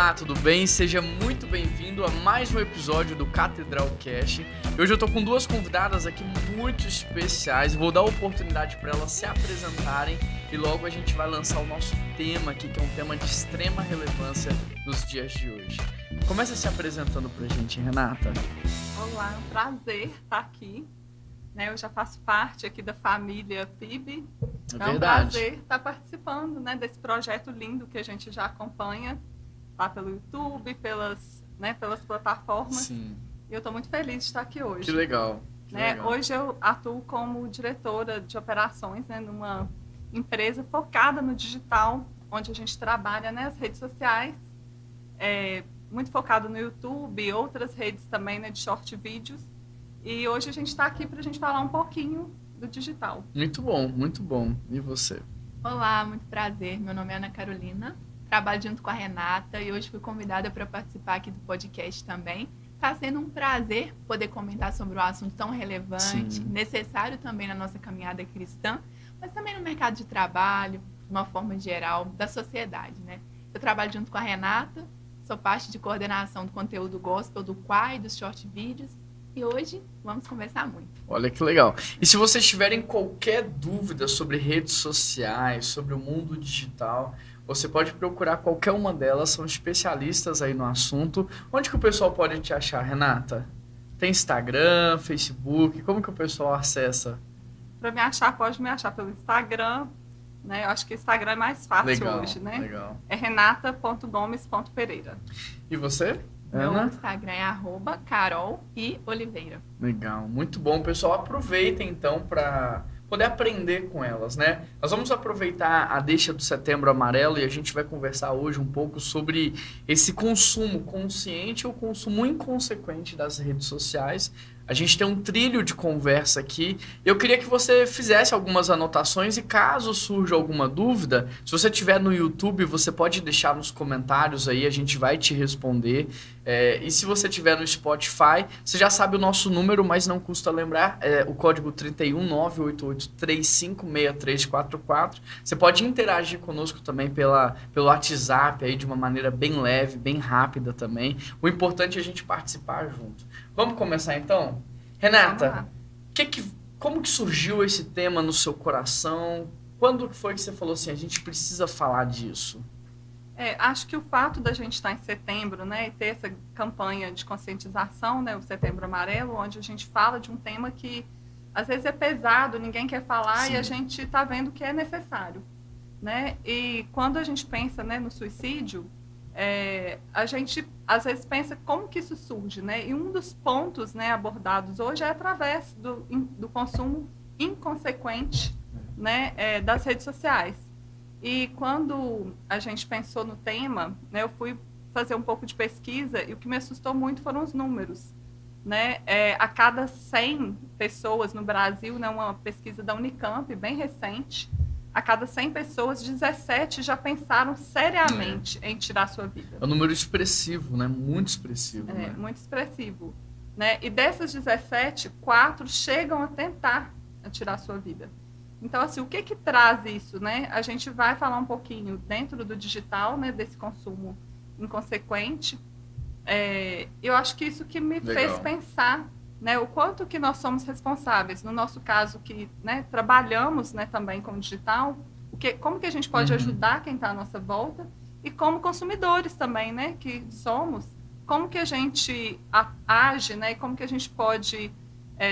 Olá, tudo bem? Seja muito bem-vindo a mais um episódio do Catedral Cast. Hoje eu tô com duas convidadas aqui muito especiais. Vou dar a oportunidade para elas se apresentarem e logo a gente vai lançar o nosso tema aqui, que é um tema de extrema relevância nos dias de hoje. Começa se apresentando pra gente, Renata. Olá, é um prazer estar aqui. Eu já faço parte aqui da família PIB. É um prazer estar participando, desse projeto lindo que a gente já acompanha lá pelo YouTube, pelas plataformas. Sim. E eu estou muito feliz de estar aqui hoje. Que legal. Hoje eu atuo como diretora de operações numa empresa focada no digital, onde a gente trabalha nas redes sociais, muito focado no YouTube, outras redes também de short vídeos. E hoje a gente está aqui para a gente falar um pouquinho do digital. Muito bom, muito bom. E você? Olá, muito prazer. Meu nome é Ana Carolina, trabalho junto com a Renata e hoje fui convidada para participar aqui do podcast também. Está sendo um prazer poder comentar sobre um assunto tão relevante, necessário também na nossa caminhada cristã, mas também no mercado de trabalho, de uma forma geral, da sociedade, Eu trabalho junto com a Renata, sou parte de coordenação do conteúdo gospel, do Quai, dos short vídeos. E hoje vamos conversar muito. Olha que legal. E se vocês tiverem qualquer dúvida sobre redes sociais, sobre o mundo digital, você pode procurar qualquer uma delas, são especialistas aí no assunto. Onde que o pessoal pode te achar, Renata? Tem Instagram, Facebook, como que o pessoal acessa? Para me achar, pode me achar pelo Instagram, Eu acho que o Instagram é mais fácil hoje, Legal. É renata.gomes.pereira. E você? Meu Ana? Instagram é @carol_oliveira. Legal, muito bom. Pessoal, aproveitem então para poder aprender com elas, Nós vamos aproveitar a deixa do Setembro Amarelo e a gente vai conversar hoje um pouco sobre esse consumo consciente ou consumo inconsequente das redes sociais. A gente tem um trilho de conversa aqui. Eu queria que você fizesse algumas anotações e caso surja alguma dúvida, se você estiver no YouTube, você pode deixar nos comentários aí, a gente vai te responder. E se você estiver no Spotify, você já sabe o nosso número, mas não custa lembrar, o código 31988356344. Você pode interagir conosco também pelo WhatsApp aí de uma maneira bem leve, bem rápida também. O importante é a gente participar junto. Vamos começar então? Renata, como que surgiu esse tema no seu coração? Quando foi que você falou assim, a gente precisa falar disso? Acho que o fato da gente estar em setembro, e ter essa campanha de conscientização, o Setembro Amarelo, onde a gente fala de um tema que às vezes é pesado, ninguém quer falar. Sim. E a gente está vendo que é necessário, E quando a gente pensa, no suicídio, a gente às vezes pensa como que isso surge, E um dos pontos, abordados hoje é através do consumo inconsequente, das redes sociais. E quando a gente pensou no tema, eu fui fazer um pouco de pesquisa e o que me assustou muito foram os números, a cada 100 pessoas no Brasil, uma pesquisa da Unicamp, bem recente, a cada 100 pessoas, 17 já pensaram seriamente em tirar sua vida. É um número expressivo, Muito expressivo. Muito expressivo. E dessas 17, 4 chegam a tentar tirar sua vida. Então, assim, o que traz isso, A gente vai falar um pouquinho dentro do digital, desse consumo inconsequente. Eu acho que isso que me fez pensar, o quanto que nós somos responsáveis. No nosso caso, que trabalhamos também com o digital, como que a gente pode ajudar quem está à nossa volta e como consumidores também, que somos, como que a gente age, e como que a gente pode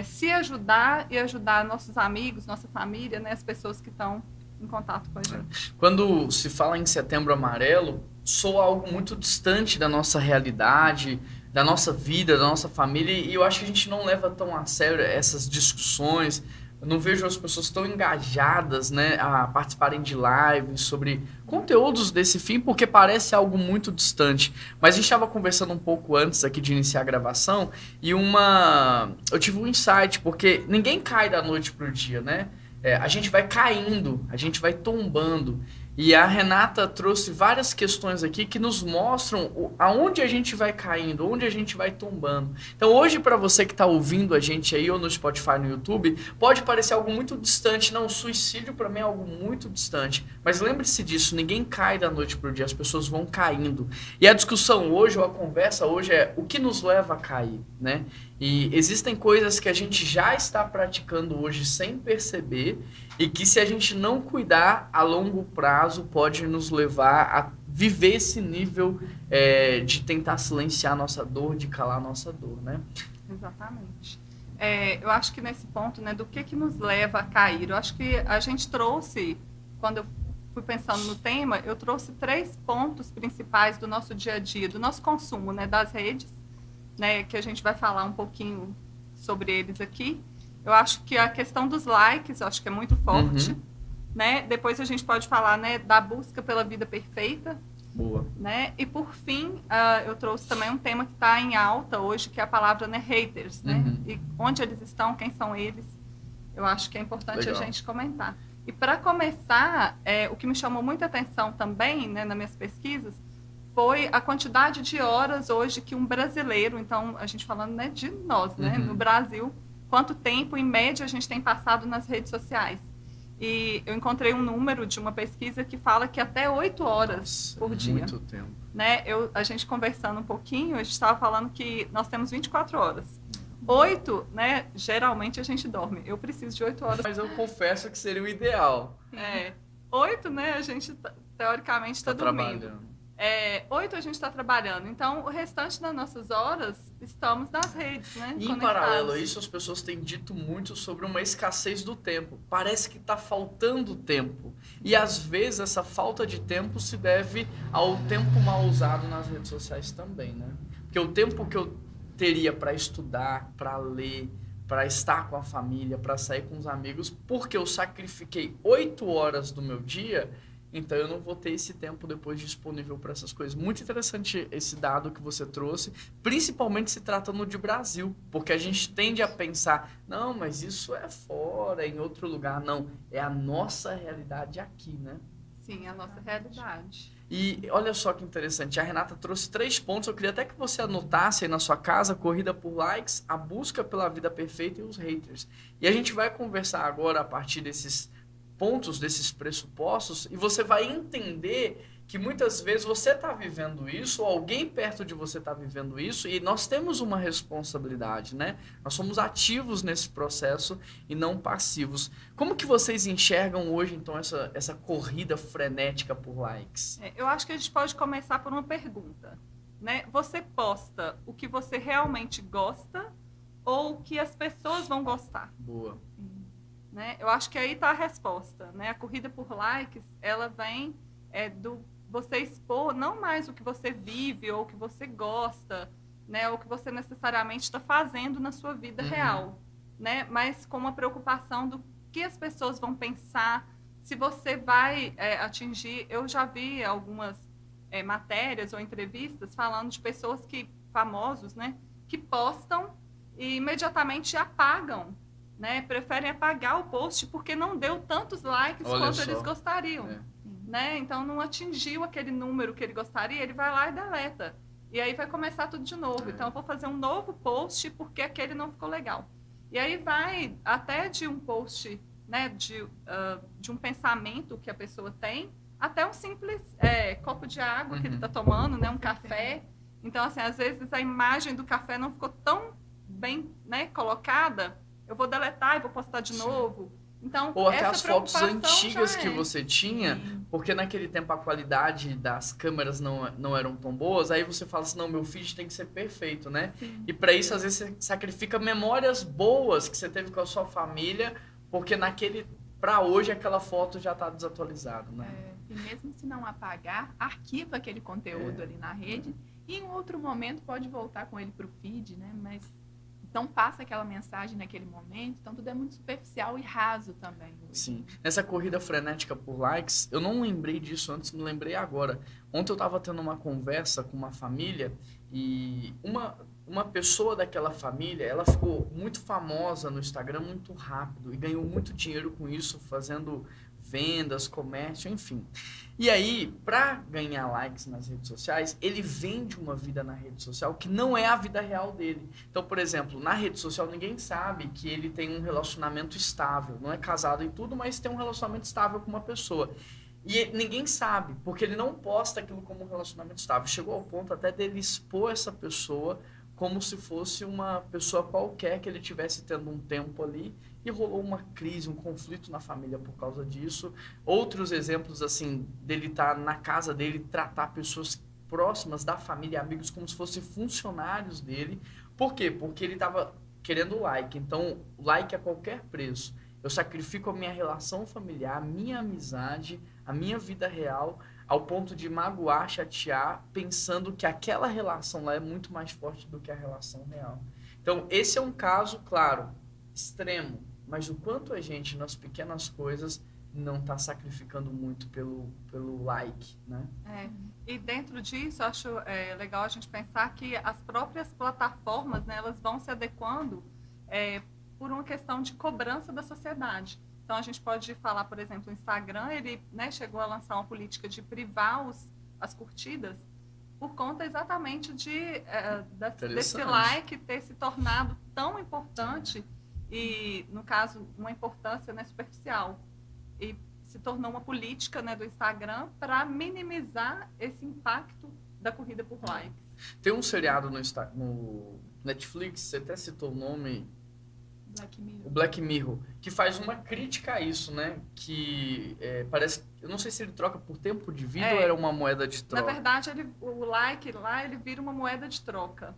se ajudar e ajudar nossos amigos, nossa família, as pessoas que estão em contato com a gente. Quando se fala em Setembro Amarelo, soa algo muito distante da nossa realidade, da nossa vida, da nossa família, e eu acho que a gente não leva tão a sério essas discussões. Eu não vejo as pessoas tão engajadas, a participarem de lives sobre conteúdos desse fim, porque parece algo muito distante. Mas a gente estava conversando um pouco antes aqui de iniciar a gravação e eu tive um insight, porque ninguém cai da noite pro dia, A gente vai caindo, a gente vai tombando. E a Renata trouxe várias questões aqui que nos mostram aonde a gente vai caindo, onde a gente vai tombando. Então hoje, para você que está ouvindo a gente aí ou no Spotify, no YouTube, pode parecer algo muito distante. Não, o suicídio para mim é algo muito distante. Mas lembre-se disso, ninguém cai da noite para o dia, as pessoas vão caindo. E a discussão hoje, ou a conversa hoje é o que nos leva a cair, né? E existem coisas que a gente já está praticando hoje sem perceber e que se a gente não cuidar a longo prazo pode nos levar a viver esse nível de tentar silenciar a nossa dor, de calar a nossa dor, né? Exatamente. Eu acho que nesse ponto, né, do que nos leva a cair, eu acho que a gente trouxe, quando eu fui pensando no tema, eu trouxe 3 pontos principais do nosso dia a dia, do nosso consumo, né, das redes, né, que a gente vai falar um pouquinho sobre eles aqui. Eu acho que a questão dos likes, eu acho que é muito forte, né? Depois a gente pode falar, né, da busca pela vida perfeita. Boa. Né? E por fim, eu trouxe também um tema que está em alta hoje, que é a palavra, né, haters, né? E onde eles estão, quem são eles, eu acho que é importante a gente comentar. E para começar, o que me chamou muita atenção também, né, nas minhas pesquisas, foi a quantidade de horas hoje que um brasileiro, então a gente falando, né, de nós, né, no Brasil, quanto tempo, em média, a gente tem passado nas redes sociais. E eu encontrei um número de uma pesquisa que fala que até 8 horas por dia. Muito tempo. Né? A gente conversando um pouquinho, a gente estava falando que nós temos 24 horas. 8, né, geralmente a gente dorme. Eu preciso de 8 horas. Mas eu confesso que seria o ideal. 8, né, a gente teoricamente está dormindo. Trabalhando. 8 a gente está trabalhando, então o restante das nossas horas estamos nas redes, né? E em paralelo a isso, as pessoas têm dito muito sobre uma escassez do tempo. Parece que está faltando tempo. E às vezes essa falta de tempo se deve ao tempo mal usado nas redes sociais também, né? Porque o tempo que eu teria para estudar, para ler, para estar com a família, para sair com os amigos, porque eu sacrifiquei 8 horas do meu dia, então eu não vou ter esse tempo depois disponível para essas coisas. Muito interessante esse dado que você trouxe, principalmente se tratando de Brasil, porque a gente tende a pensar, não, mas isso é fora, em outro lugar. Não, é a nossa realidade aqui, né? Sim, a nossa realidade. E olha só que interessante, a Renata trouxe 3 pontos, eu queria até que você anotasse aí na sua casa: corrida por likes, a busca pela vida perfeita e os haters. E a gente vai conversar agora a partir desses pontos, desses pressupostos, e você vai entender que muitas vezes você está vivendo isso, ou alguém perto de você está vivendo isso, e nós temos uma responsabilidade, né? Nós somos ativos nesse processo e não passivos. Como que vocês enxergam hoje, então, essa corrida frenética por likes? Eu acho que a gente pode começar por uma pergunta, né? Você posta o que você realmente gosta ou o que as pessoas vão gostar? Boa. Né? Eu acho que aí está a resposta, né? A corrida por likes, ela vem do você expor não mais o que você vive ou o que você gosta, né? Ou o que você necessariamente está fazendo na sua vida real, né? Mas com uma preocupação do que as pessoas vão pensar, se você vai atingir. Eu já vi algumas matérias ou entrevistas falando de pessoas famosos, né? Que postam e imediatamente apagam, né? Preferem apagar o post porque não deu tantos likes quanto eles gostariam. Né? Então não atingiu aquele número que ele gostaria, ele vai lá e deleta. E aí vai começar tudo de novo. Então eu vou fazer um novo post porque aquele não ficou legal. E aí vai até de um post, né, de um pensamento que a pessoa tem, até um simples copo de água que ele está tomando, né, um café. Então, assim, às vezes a imagem do café não ficou tão bem, né, colocada, eu vou deletar e vou postar de novo. Então, ou até as fotos antigas que é. você tinha, porque naquele tempo a qualidade das câmeras não eram tão boas, aí você fala assim, não, meu feed tem que ser perfeito, né? Sim. E para isso, às vezes, você sacrifica memórias boas que você teve com a sua família, porque para hoje aquela foto já está desatualizada, né? E mesmo se não apagar, arquiva aquele conteúdo ali na rede e em outro momento pode voltar com ele para o feed, né? Mas não passa aquela mensagem naquele momento, então tudo é muito superficial e raso também. Sim. Nessa corrida frenética por likes, eu não lembrei disso antes, me lembrei agora. Ontem eu estava tendo uma conversa com uma família e uma pessoa daquela família, ela ficou muito famosa no Instagram muito rápido e ganhou muito dinheiro com isso, fazendo vendas, comércio, enfim. E aí, para ganhar likes nas redes sociais, ele vende uma vida na rede social que não é a vida real dele. Então, por exemplo, na rede social ninguém sabe que ele tem um relacionamento estável. Não é casado e tudo, mas tem um relacionamento estável com uma pessoa. E ninguém sabe, porque ele não posta aquilo como um relacionamento estável. Chegou ao ponto até dele expor essa pessoa como se fosse uma pessoa qualquer que ele tivesse tendo um tempo ali e rolou uma crise, um conflito na família por causa disso. Outros exemplos, assim, dele estar na casa dele, tratar pessoas próximas da família e amigos como se fossem funcionários dele. Por quê? Porque ele estava querendo like. Então, like a qualquer preço. Eu sacrifico a minha relação familiar, a minha amizade, a minha vida real, ao ponto de magoar, chatear, pensando que aquela relação lá é muito mais forte do que a relação real. Então, esse é um caso, claro, extremo, mas o quanto a gente, nas pequenas coisas, não está sacrificando muito pelo like, né? E dentro disso, eu acho legal a gente pensar que as próprias plataformas, né, elas vão se adequando por uma questão de cobrança da sociedade. Então, a gente pode falar, por exemplo, o Instagram, ele, né, chegou a lançar uma política de privar as curtidas por conta exatamente desse like ter se tornado tão importante e, no caso, uma importância, né, superficial. E se tornou uma política, né, do Instagram para minimizar esse impacto da corrida por likes. Tem um seriado no Netflix, você até citou o nome... O Black Mirror, que faz uma crítica a isso, né? Que parece... Eu não sei se ele troca por tempo de vida ou era uma moeda de troca. Na verdade, o like lá, ele vira uma moeda de troca,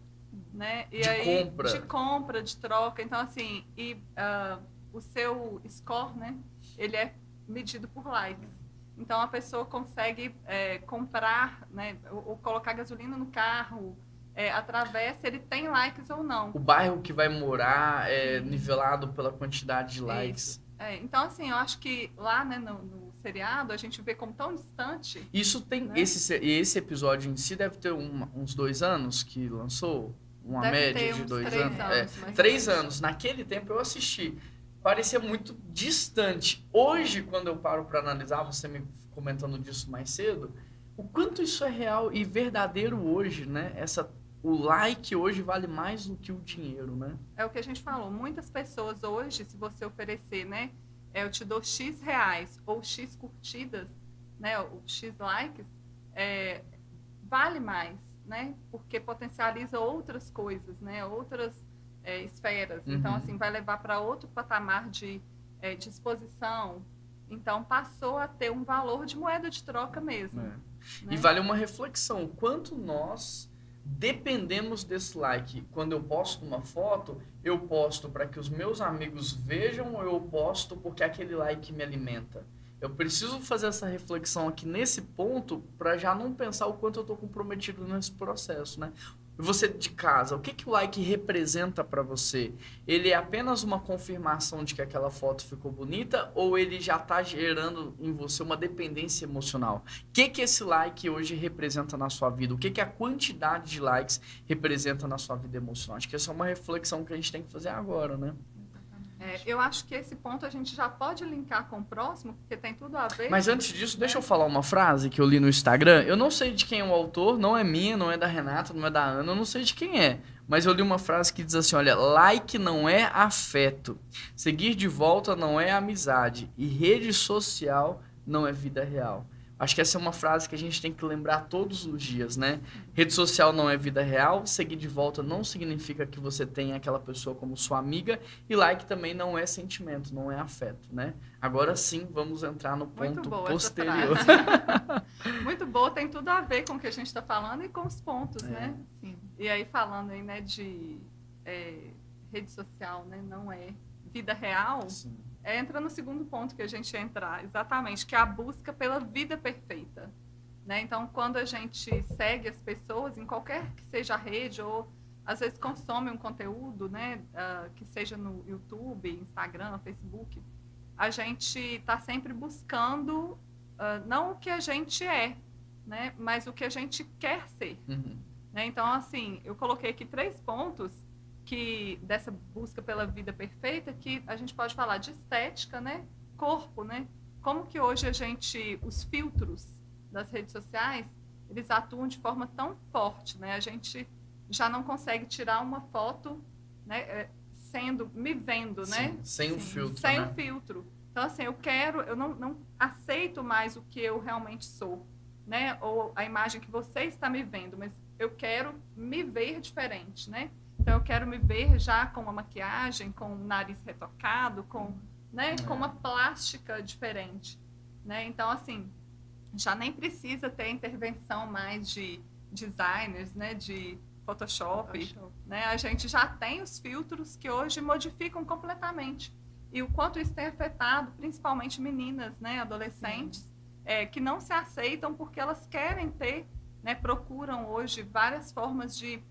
né? E compra. De compra, de troca. Então, assim, o seu score, né? Ele é medido por likes. Então, a pessoa consegue comprar, né? Ou colocar gasolina no carro... através se ele tem likes ou não. O bairro que vai morar é nivelado pela quantidade de likes. Então, assim, eu acho que lá, né, no seriado, a gente vê como tão distante. Isso tem... Né? Esse episódio em si deve ter uns 2 anos que lançou? Uma média de 2 anos? 3 anos. Naquele tempo eu assisti. Parecia muito distante. Hoje, quando eu paro para analisar, você me comentando disso mais cedo, o quanto isso é real e verdadeiro hoje, né? O like hoje vale mais do que o dinheiro, né? É o que a gente falou. Muitas pessoas hoje, se você oferecer, né? Eu te dou X reais ou X curtidas, né? Ou X likes, vale mais, né? Porque potencializa outras coisas, né? Outras esferas. Uhum. Então, assim, vai levar para outro patamar de exposição. Então, passou a ter um valor de moeda de troca mesmo. Né? E vale uma reflexão. Quanto nós dependemos desse like? Quando eu posto uma foto, eu posto para que os meus amigos vejam ou eu posto porque aquele like me alimenta? Eu preciso fazer essa reflexão aqui nesse ponto para já não pensar o quanto eu estou comprometido nesse processo, né? Você de casa, o que o like representa para você? Ele é apenas uma confirmação de que aquela foto ficou bonita ou ele já está gerando em você uma dependência emocional? O que esse like hoje representa na sua vida? O que a quantidade de likes representa na sua vida emocional? Acho que essa é uma reflexão que a gente tem que fazer agora, né? Eu acho que esse ponto a gente já pode linkar com o próximo, porque tem tudo a ver. Mas antes disso, deixa eu falar uma frase que eu li no Instagram. Eu não sei de quem é o autor, não é minha, não é da Renata, não é da Ana, eu não sei de quem é. Mas eu li uma frase que diz assim, olha, like não é afeto, seguir de volta não é amizade e rede social não é vida real. Acho que essa é uma frase que a gente tem que lembrar todos os dias, né? Rede social não é vida real, seguir de volta não significa que você tenha aquela pessoa como sua amiga e like também não é sentimento, não é afeto, né? Agora sim, vamos entrar no ponto posterior. Muito boa, tem tudo a ver com o que a gente está falando e com os pontos, né? Sim. E aí falando aí, né, de rede social, né, não é vida real. Sim. Entra no segundo ponto que a gente ia entrar, exatamente, que é a busca pela vida perfeita. Né? Então, quando a gente segue as pessoas, em qualquer que seja a rede, ou às vezes consome um conteúdo, né, que seja no YouTube, Instagram, Facebook, a gente está sempre buscando não o que a gente é, né, mas o que a gente quer ser. Uhum. Né? Então, assim, eu coloquei aqui 3 pontos dessa busca pela vida perfeita, que a gente pode falar de estética, né? Corpo, né? como que hoje os filtros das redes sociais, eles atuam de forma tão forte, né? A gente já não consegue tirar uma foto, né, me vendo, né? Sem o filtro, sem né? o filtro. Então, assim, eu não aceito mais o que eu realmente sou, né? Ou a imagem que você está me vendo, mas eu quero me ver diferente, né? Então, eu quero me ver já com uma maquiagem, com o nariz retocado, com uma plástica diferente, né? Então, assim, já nem precisa ter intervenção mais de designers, né? De Photoshop, né? A gente já tem os filtros que hoje modificam completamente. E o quanto isso tem afetado, principalmente meninas, né? Adolescentes, que não se aceitam porque elas querem ter, né? Procuram hoje várias formas de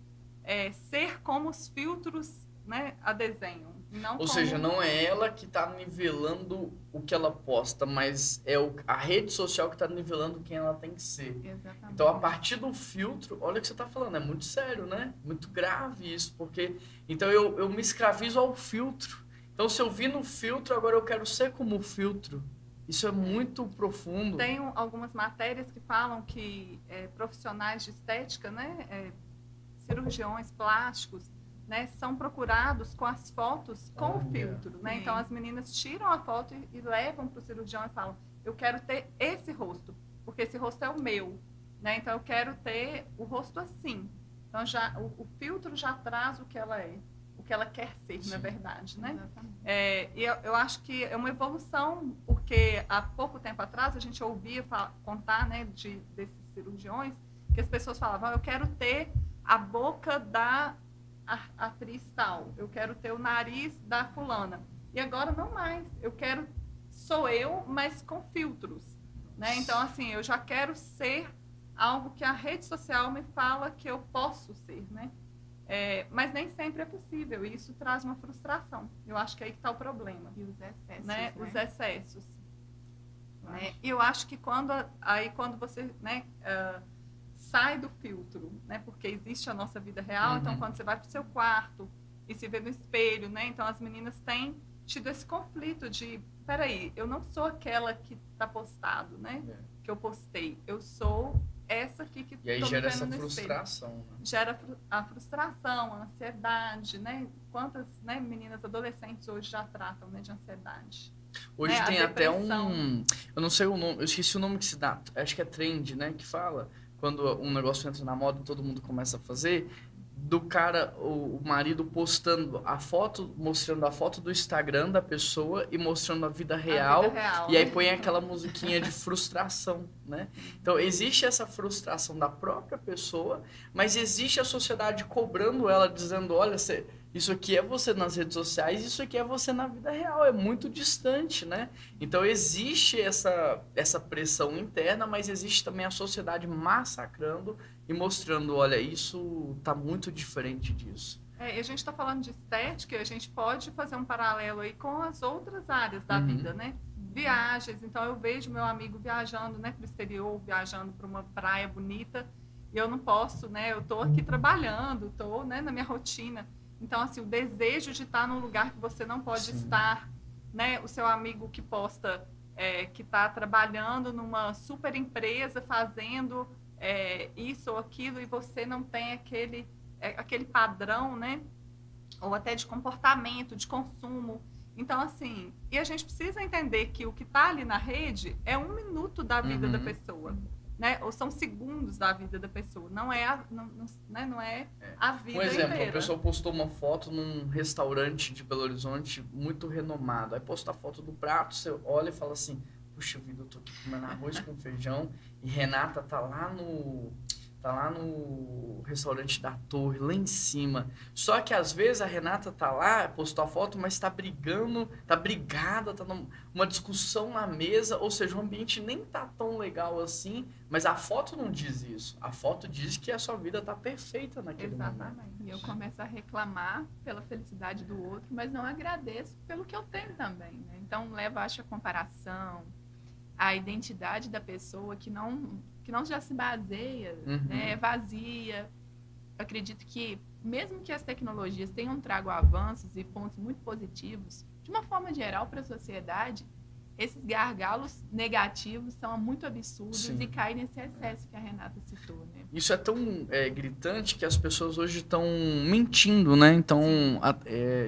ser como os filtros, né? A desenham. Ou seja, não é ela que está nivelando o que ela posta, mas é a rede social que está nivelando quem ela tem que ser. Exatamente. Então, a partir do filtro, olha o que você está falando, é muito sério, né? Muito grave isso, porque... Então, eu me escravizo ao filtro. Então, se eu vi no filtro, agora eu quero ser como o filtro. Isso é muito profundo. Tem algumas matérias que falam que profissionais de estética, né? Cirurgiões plásticos, né, são procurados com as fotos com o filtro, né? Então as meninas tiram a foto e levam para o cirurgião e falam: eu quero ter esse rosto, porque esse rosto é o meu, né? Então eu quero ter o rosto assim. Então já o filtro já traz o que ela é, o que ela quer ser, na verdade, né? E eu acho que é uma evolução, porque há pouco tempo atrás a gente ouvia contar, né, desses cirurgiões, que as pessoas falavam: eu quero ter a boca da atriz tal, eu quero ter o nariz da fulana. E agora não mais, sou eu, mas com filtros, né? Então, assim, eu já quero ser algo que a rede social me fala que eu posso ser, né? Mas nem sempre é possível, e isso traz uma frustração. Eu acho que é aí que está o problema. E os excessos, né? né? Os excessos. E eu acho que quando você, né, sai do filtro, né? Porque existe a nossa vida real, então quando você vai para o seu quarto e se vê no espelho, né? Então as meninas têm tido esse conflito de, peraí, eu não sou aquela que está postado, né? Que eu postei, eu sou essa aqui que e aí tô gera me vendo essa no frustração, espelho. né? Gera a frustração, a ansiedade, né? Quantas, né, meninas adolescentes hoje já tratam, né, de ansiedade? Hoje né? tem até eu não sei o nome, eu esqueci o nome que se dá, acho que é trend, né, que fala, quando um negócio entra na moda e todo mundo começa a fazer, do cara, o marido postando a foto, mostrando a foto do Instagram da pessoa e mostrando a vida real, e aí põe aquela musiquinha de frustração, né? Então existe essa frustração da própria pessoa, mas existe a sociedade cobrando ela, dizendo: olha, isso aqui é você nas redes sociais, isso aqui é você na vida real, é muito distante, né? Então existe essa pressão interna, mas existe também a sociedade massacrando e mostrando: olha, isso tá muito diferente disso. E a gente está falando de estética, a gente pode fazer um paralelo aí com as outras áreas da vida, né? Viagens, então eu vejo meu amigo viajando, né, para o exterior, viajando para uma praia bonita, e eu não posso, né? Eu estou aqui trabalhando, estou, né, na minha rotina. Então, assim, o desejo de estar num lugar que você não pode estar, né? O seu amigo que posta que está trabalhando numa super empresa, fazendo isso ou aquilo, e você não tem aquele padrão, né? Ou até de comportamento, de consumo. Então, assim, e a gente precisa entender que o que está ali na rede é 1 minuto da vida da pessoa. Né? Ou são segundos da vida da pessoa, não é a vida Um exemplo, inteira. a pessoa postou uma foto num restaurante de Belo Horizonte muito renomado, aí posta a foto do prato, você olha e fala assim: puxa vida, eu tô aqui comendo arroz com feijão e Renata tá lá no restaurante da Torre, lá em cima. Só que às vezes a Renata tá lá, postou a foto, mas tá brigando, tá brigada, tá numa discussão na mesa, ou seja, o ambiente nem tá tão legal assim, mas a foto não diz isso. A foto diz que a sua vida tá perfeita naquele momento. E eu começo a reclamar pela felicidade do outro, mas não agradeço pelo que eu tenho também, né? Então leva, acho, a comparação, a identidade da pessoa que não já se baseia, né, é vazia. Eu acredito que, mesmo que as tecnologias tenham trago avanços e pontos muito positivos, de uma forma geral para a sociedade, esses gargalos negativos são muito absurdos Sim. e caem nesse excesso que a Renata citou, né? Isso é tão gritante que as pessoas hoje estão mentindo, né? Então,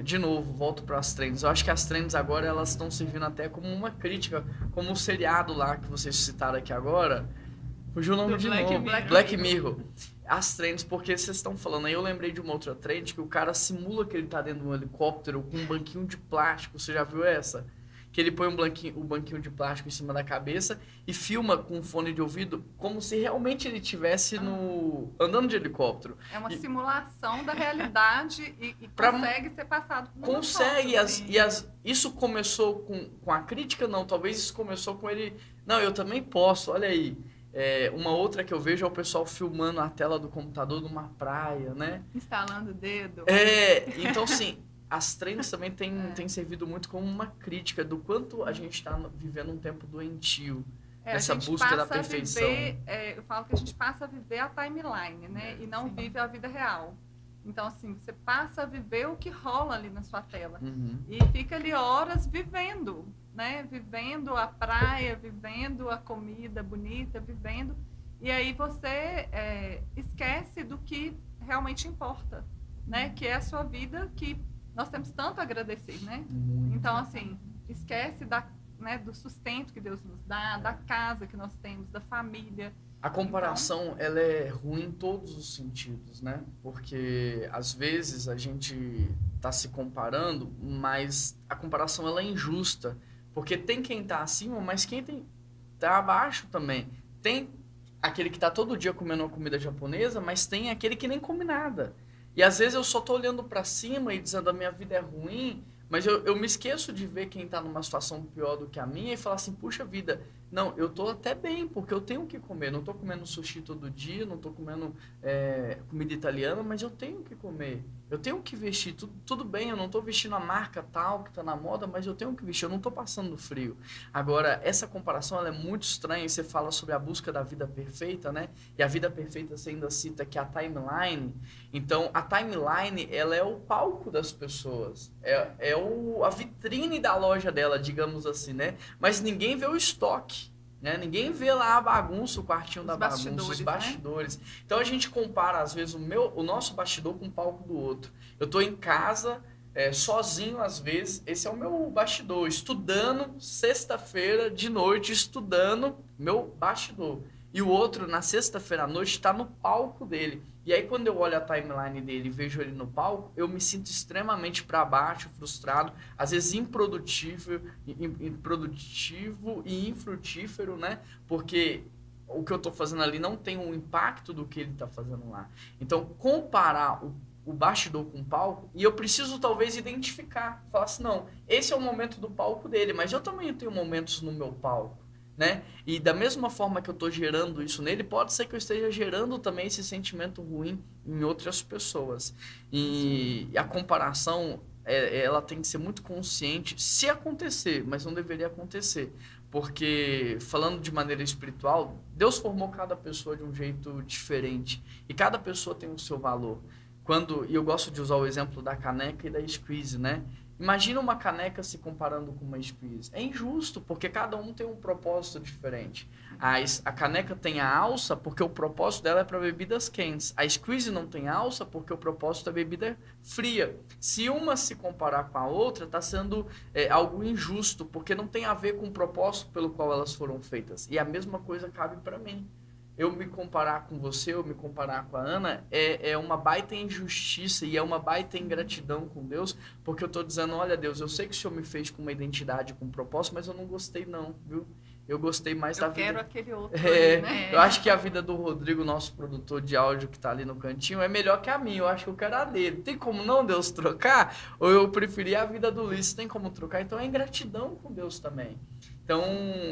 de novo, volto para as trends. Eu acho que as trends agora elas estão servindo até como uma crítica, como o seriado lá que vocês citaram aqui agora. Fugiu o nome Do de Black novo. Mirror. Black Mirror. As trends, porque vocês estão falando aí, eu lembrei de uma outra trend que o cara simula que ele tá dentro de um helicóptero com um banquinho de plástico. Você já viu essa? Que ele põe um banquinho de plástico em cima da cabeça e filma com um fone de ouvido como se realmente ele estivesse andando de helicóptero. É uma simulação da realidade e consegue ser passado por uma Consegue. foto, assim. Isso começou com a crítica? Não, talvez isso começou com ele... Não, eu também posso, olha aí. Uma outra que eu vejo é o pessoal filmando a tela do computador numa praia, né? Instalando o dedo. Então, assim, as trends também têm servido muito como uma crítica do quanto a gente está vivendo um tempo doentio. Essa busca da perfeição. Eu falo que a gente passa a viver a timeline, né? E não vive a vida real. Então, assim, você passa a viver o que rola ali na sua tela. Uhum. E fica ali horas vivendo, né? Vivendo a praia, vivendo a comida bonita, vivendo. E aí você esquece do que realmente importa, né? Que é a sua vida, que nós temos tanto a agradecer, né? Então, assim, esquece do sustento que Deus nos dá, da casa que nós temos, da família. A comparação, ela é ruim em todos os sentidos, né? Porque, às vezes, a gente está se comparando, mas a comparação ela é injusta. Porque tem quem está acima, mas quem tá abaixo também. Tem aquele que está todo dia comendo uma comida japonesa, mas tem aquele que nem come nada. E, às vezes, eu só tô olhando para cima e dizendo a minha vida é ruim, mas eu me esqueço de ver quem está numa situação pior do que a minha e falar assim, puxa vida, não, eu tô até bem, porque eu tenho o que comer. Não tô comendo sushi todo dia, não tô comendo comida italiana, mas eu tenho o que comer. Eu tenho o que vestir. Tudo bem, eu não tô vestindo a marca tal que tá na moda, mas eu tenho o que vestir. Eu não tô passando frio. Agora, essa comparação ela é muito estranha. Você fala sobre a busca da vida perfeita, né? E a vida perfeita você ainda cita que é a timeline. Então, a timeline, ela é o palco das pessoas. A vitrine da loja dela, digamos assim, né? Mas ninguém vê o estoque. Né? Ninguém vê lá a bagunça, o quartinho da bagunça, os bastidores. Né? Então a gente compara, às vezes, o nosso bastidor com o palco do outro. Eu estou em casa, sozinho, às vezes, esse é o meu bastidor, estudando, sexta-feira de noite, estudando meu bastidor. E o outro, na sexta-feira à noite, está no palco dele. E aí, quando eu olho a timeline dele e vejo ele no palco, eu me sinto extremamente para baixo, frustrado, às vezes improdutivo e infrutífero, né? Porque o que eu estou fazendo ali não tem o impacto do que ele está fazendo lá. Então, comparar o bastidor com o palco, e eu preciso talvez identificar, falar assim, não, esse é o momento do palco dele, mas eu também tenho momentos no meu palco. Né? E da mesma forma que eu estou gerando isso nele, pode ser que eu esteja gerando também esse sentimento ruim em outras pessoas. E a comparação, ela tem que ser muito consciente, se acontecer, mas não deveria acontecer. Porque, falando de maneira espiritual, Deus formou cada pessoa de um jeito diferente. E cada pessoa tem o seu valor. E eu gosto de usar o exemplo da caneca e da squeeze, né? Imagina uma caneca se comparando com uma squeeze. É injusto, porque cada um tem um propósito diferente. A caneca tem a alça porque o propósito dela é para bebidas quentes. A squeeze não tem alça porque o propósito é bebida fria. Se uma se comparar com a outra, está sendo algo injusto, porque não tem a ver com o propósito pelo qual elas foram feitas. E a mesma coisa cabe para mim. Eu me comparar com você, eu me comparar com a Ana, é uma baita injustiça e é uma baita ingratidão com Deus, porque eu estou dizendo, olha Deus, eu sei que o Senhor me fez com uma identidade, com um propósito, mas eu não gostei não, viu? Eu gostei mais da vida... Eu quero aquele outro ali, né? Eu acho que a vida do Rodrigo, nosso produtor de áudio que está ali no cantinho, é melhor que a minha, eu acho que eu quero a dele. Tem como não Deus trocar? Ou eu preferia a vida do Luiz, tem como trocar? Então é ingratidão com Deus também. Então,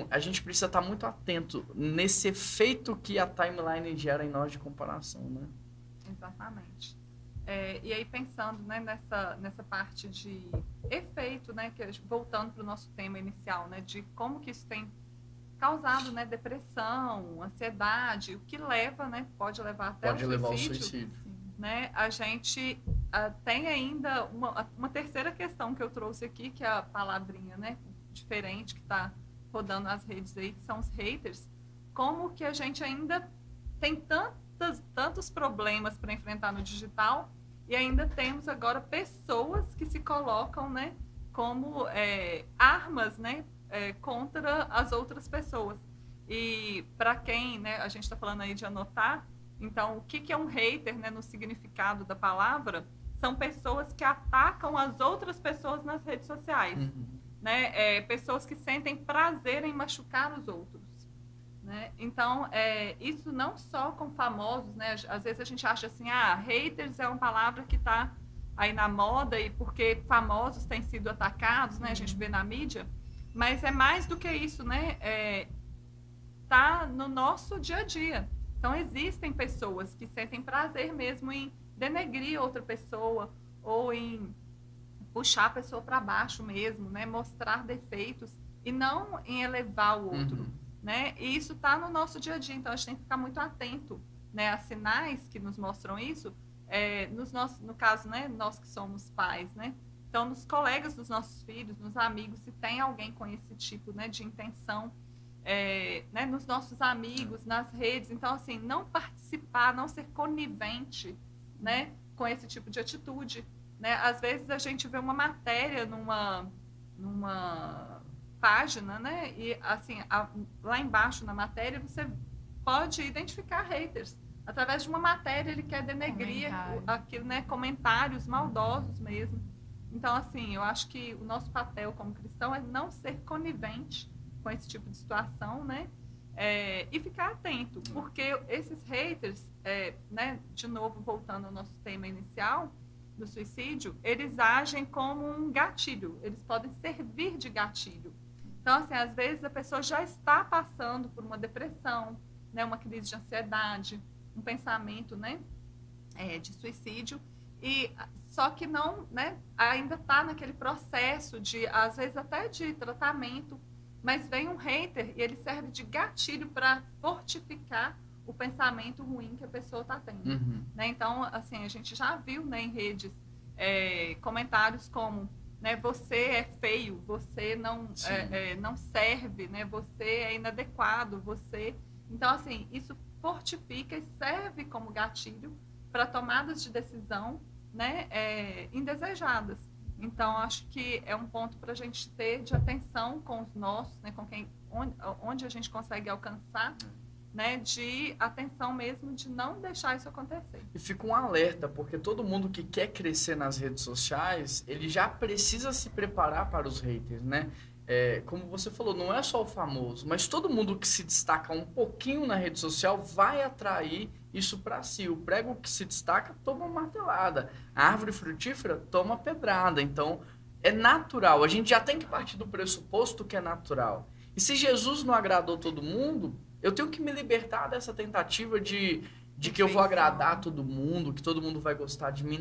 a gente precisa estar muito atento nesse efeito que a timeline gera em nós de comparação, né? Exatamente. E aí, pensando, né, nessa parte de efeito, né, voltando para o nosso tema inicial, né, de como que isso tem causado, né, depressão, ansiedade, o que leva, né, pode levar até pode levar ao suicídio. Né, a gente tem ainda uma terceira questão que eu trouxe aqui, que é a palavrinha, né, diferente, que está rodando nas redes aí, que são os haters, como que a gente ainda tem tantos problemas para enfrentar no digital e ainda temos agora pessoas que se colocam, né, como armas, né, contra as outras pessoas. E para quem, né, a gente está falando aí de anotar, então o que é um hater, né, no significado da palavra, são pessoas que atacam as outras pessoas nas redes sociais, né, pessoas que sentem prazer em machucar os outros. Né? Então, isso não só com famosos, né? Às vezes a gente acha assim, haters é uma palavra que está aí na moda e porque famosos têm sido atacados, né? A gente vê na mídia, mas é mais do que isso, né? Tá no nosso dia a dia. Então, existem pessoas que sentem prazer mesmo em denegrir outra pessoa ou em puxar a pessoa para baixo mesmo, né? Mostrar defeitos e não em elevar o outro. Né? E isso está no nosso dia a dia, então a gente tem que ficar muito atento, né, a sinais que nos mostram isso, no caso, né, nós que somos pais, né? Então, nos colegas dos nossos filhos, nos amigos, se tem alguém com esse tipo, né, de intenção, né, nos nossos amigos, nas redes, então, assim, não participar, não ser conivente, né, com esse tipo de atitude, né? Às vezes a gente vê uma matéria numa página, né? E assim, lá embaixo na matéria você pode identificar haters. Através de uma matéria ele quer denegrir aquilo, né? Comentários maldosos mesmo. Então, assim, eu acho que o nosso papel como cristão é não ser conivente com esse tipo de situação, né? E ficar atento, porque esses haters, né? De novo, voltando ao nosso tema inicial do suicídio, eles agem como um gatilho. Eles podem servir de gatilho. Então, assim, às vezes a pessoa já está passando por uma depressão, né, uma crise de ansiedade, um pensamento, né, de suicídio, e só que não, né, ainda está naquele processo de, às vezes até de tratamento, mas vem um hater e ele serve de gatilho para fortificar o pensamento ruim que a pessoa está tendo. Né? Então, assim, a gente já viu, né, em redes comentários como, né, você é feio, você não serve, né, você é inadequado, Então, assim, isso fortifica e serve como gatilho para tomadas de decisão, né, indesejadas. Então, acho que é um ponto para a gente ter de atenção com os nossos, né, com onde a gente consegue alcançar, né, de atenção mesmo, de não deixar isso acontecer. E fica um alerta, porque todo mundo que quer crescer nas redes sociais, ele já precisa se preparar para os haters, né? Como você falou, não é só o famoso, mas todo mundo que se destaca um pouquinho na rede social vai atrair isso para si. O prego que se destaca toma uma martelada, a árvore frutífera toma pedrada. Então, é natural, a gente já tem que partir do pressuposto que é natural. E se Jesus não agradou todo mundo, eu tenho que me libertar dessa tentativa de que eu vou agradar todo mundo, que todo mundo vai gostar de mim.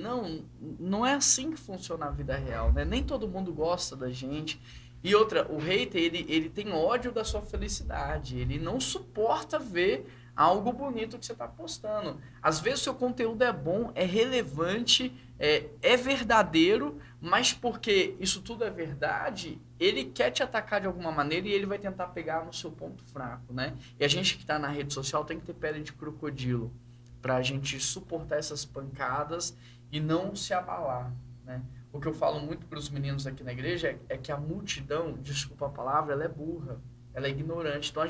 Não é assim que funciona a vida real, né? Nem todo mundo gosta da gente. E outra, o hater, ele tem ódio da sua felicidade. Ele não suporta ver algo bonito que você está postando. Às vezes o seu conteúdo é bom, é relevante, é verdadeiro, mas porque isso tudo é verdade, ele quer te atacar de alguma maneira e ele vai tentar pegar no seu ponto fraco, né? E a gente que está na rede social tem que ter pele de crocodilo para a gente suportar essas pancadas e não se abalar, né? O que eu falo muito para os meninos aqui na igreja é que a multidão, desculpa a palavra, ela é burra. Ela é ignorante. Então, a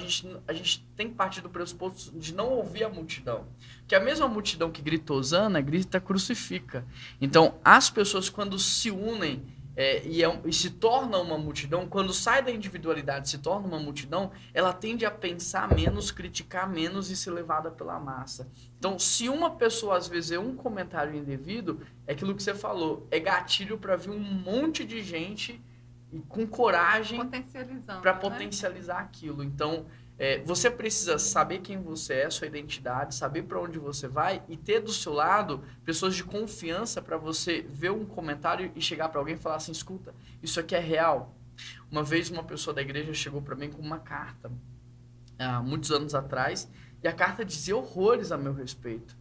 gente tem que partir do pressuposto de não ouvir a multidão. Porque a mesma multidão que grita Hosana, grita crucifica. Então, as pessoas, quando se unem e se torna uma multidão, quando sai da individualidade e se torna uma multidão, ela tende a pensar menos, criticar menos e ser levada pela massa. Então, se uma pessoa, às vezes, é um comentário indevido, é aquilo que você falou, é gatilho para vir um monte de gente e com coragem para potencializar aquilo. Então, você precisa saber quem você é, sua identidade, saber para onde você vai e ter do seu lado pessoas de confiança para você ver um comentário e chegar para alguém e falar assim, escuta, isso aqui é real. Uma vez uma pessoa da igreja chegou para mim com uma carta, há muitos anos atrás, e a carta dizia horrores a meu respeito.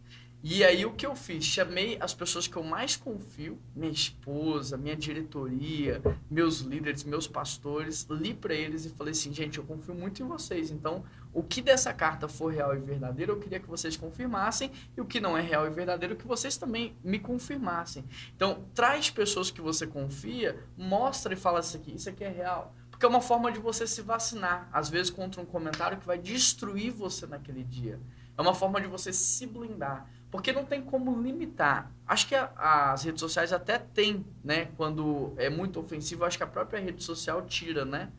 E aí o que eu fiz? Chamei as pessoas que eu mais confio, minha esposa, minha diretoria, meus líderes, meus pastores, li para eles e falei assim, gente, eu confio muito em vocês, então o que dessa carta for real e verdadeiro, eu queria que vocês confirmassem, e o que não é real e verdadeiro, que vocês também me confirmassem. Então, traz pessoas que você confia, mostra e fala isso aqui é real. Porque é uma forma de você se vacinar, às vezes contra um comentário que vai destruir você naquele dia. É uma forma de você se blindar. Porque não tem como limitar. Acho que as redes sociais até tem, né? Quando é muito ofensivo, acho que a própria rede social tira, né?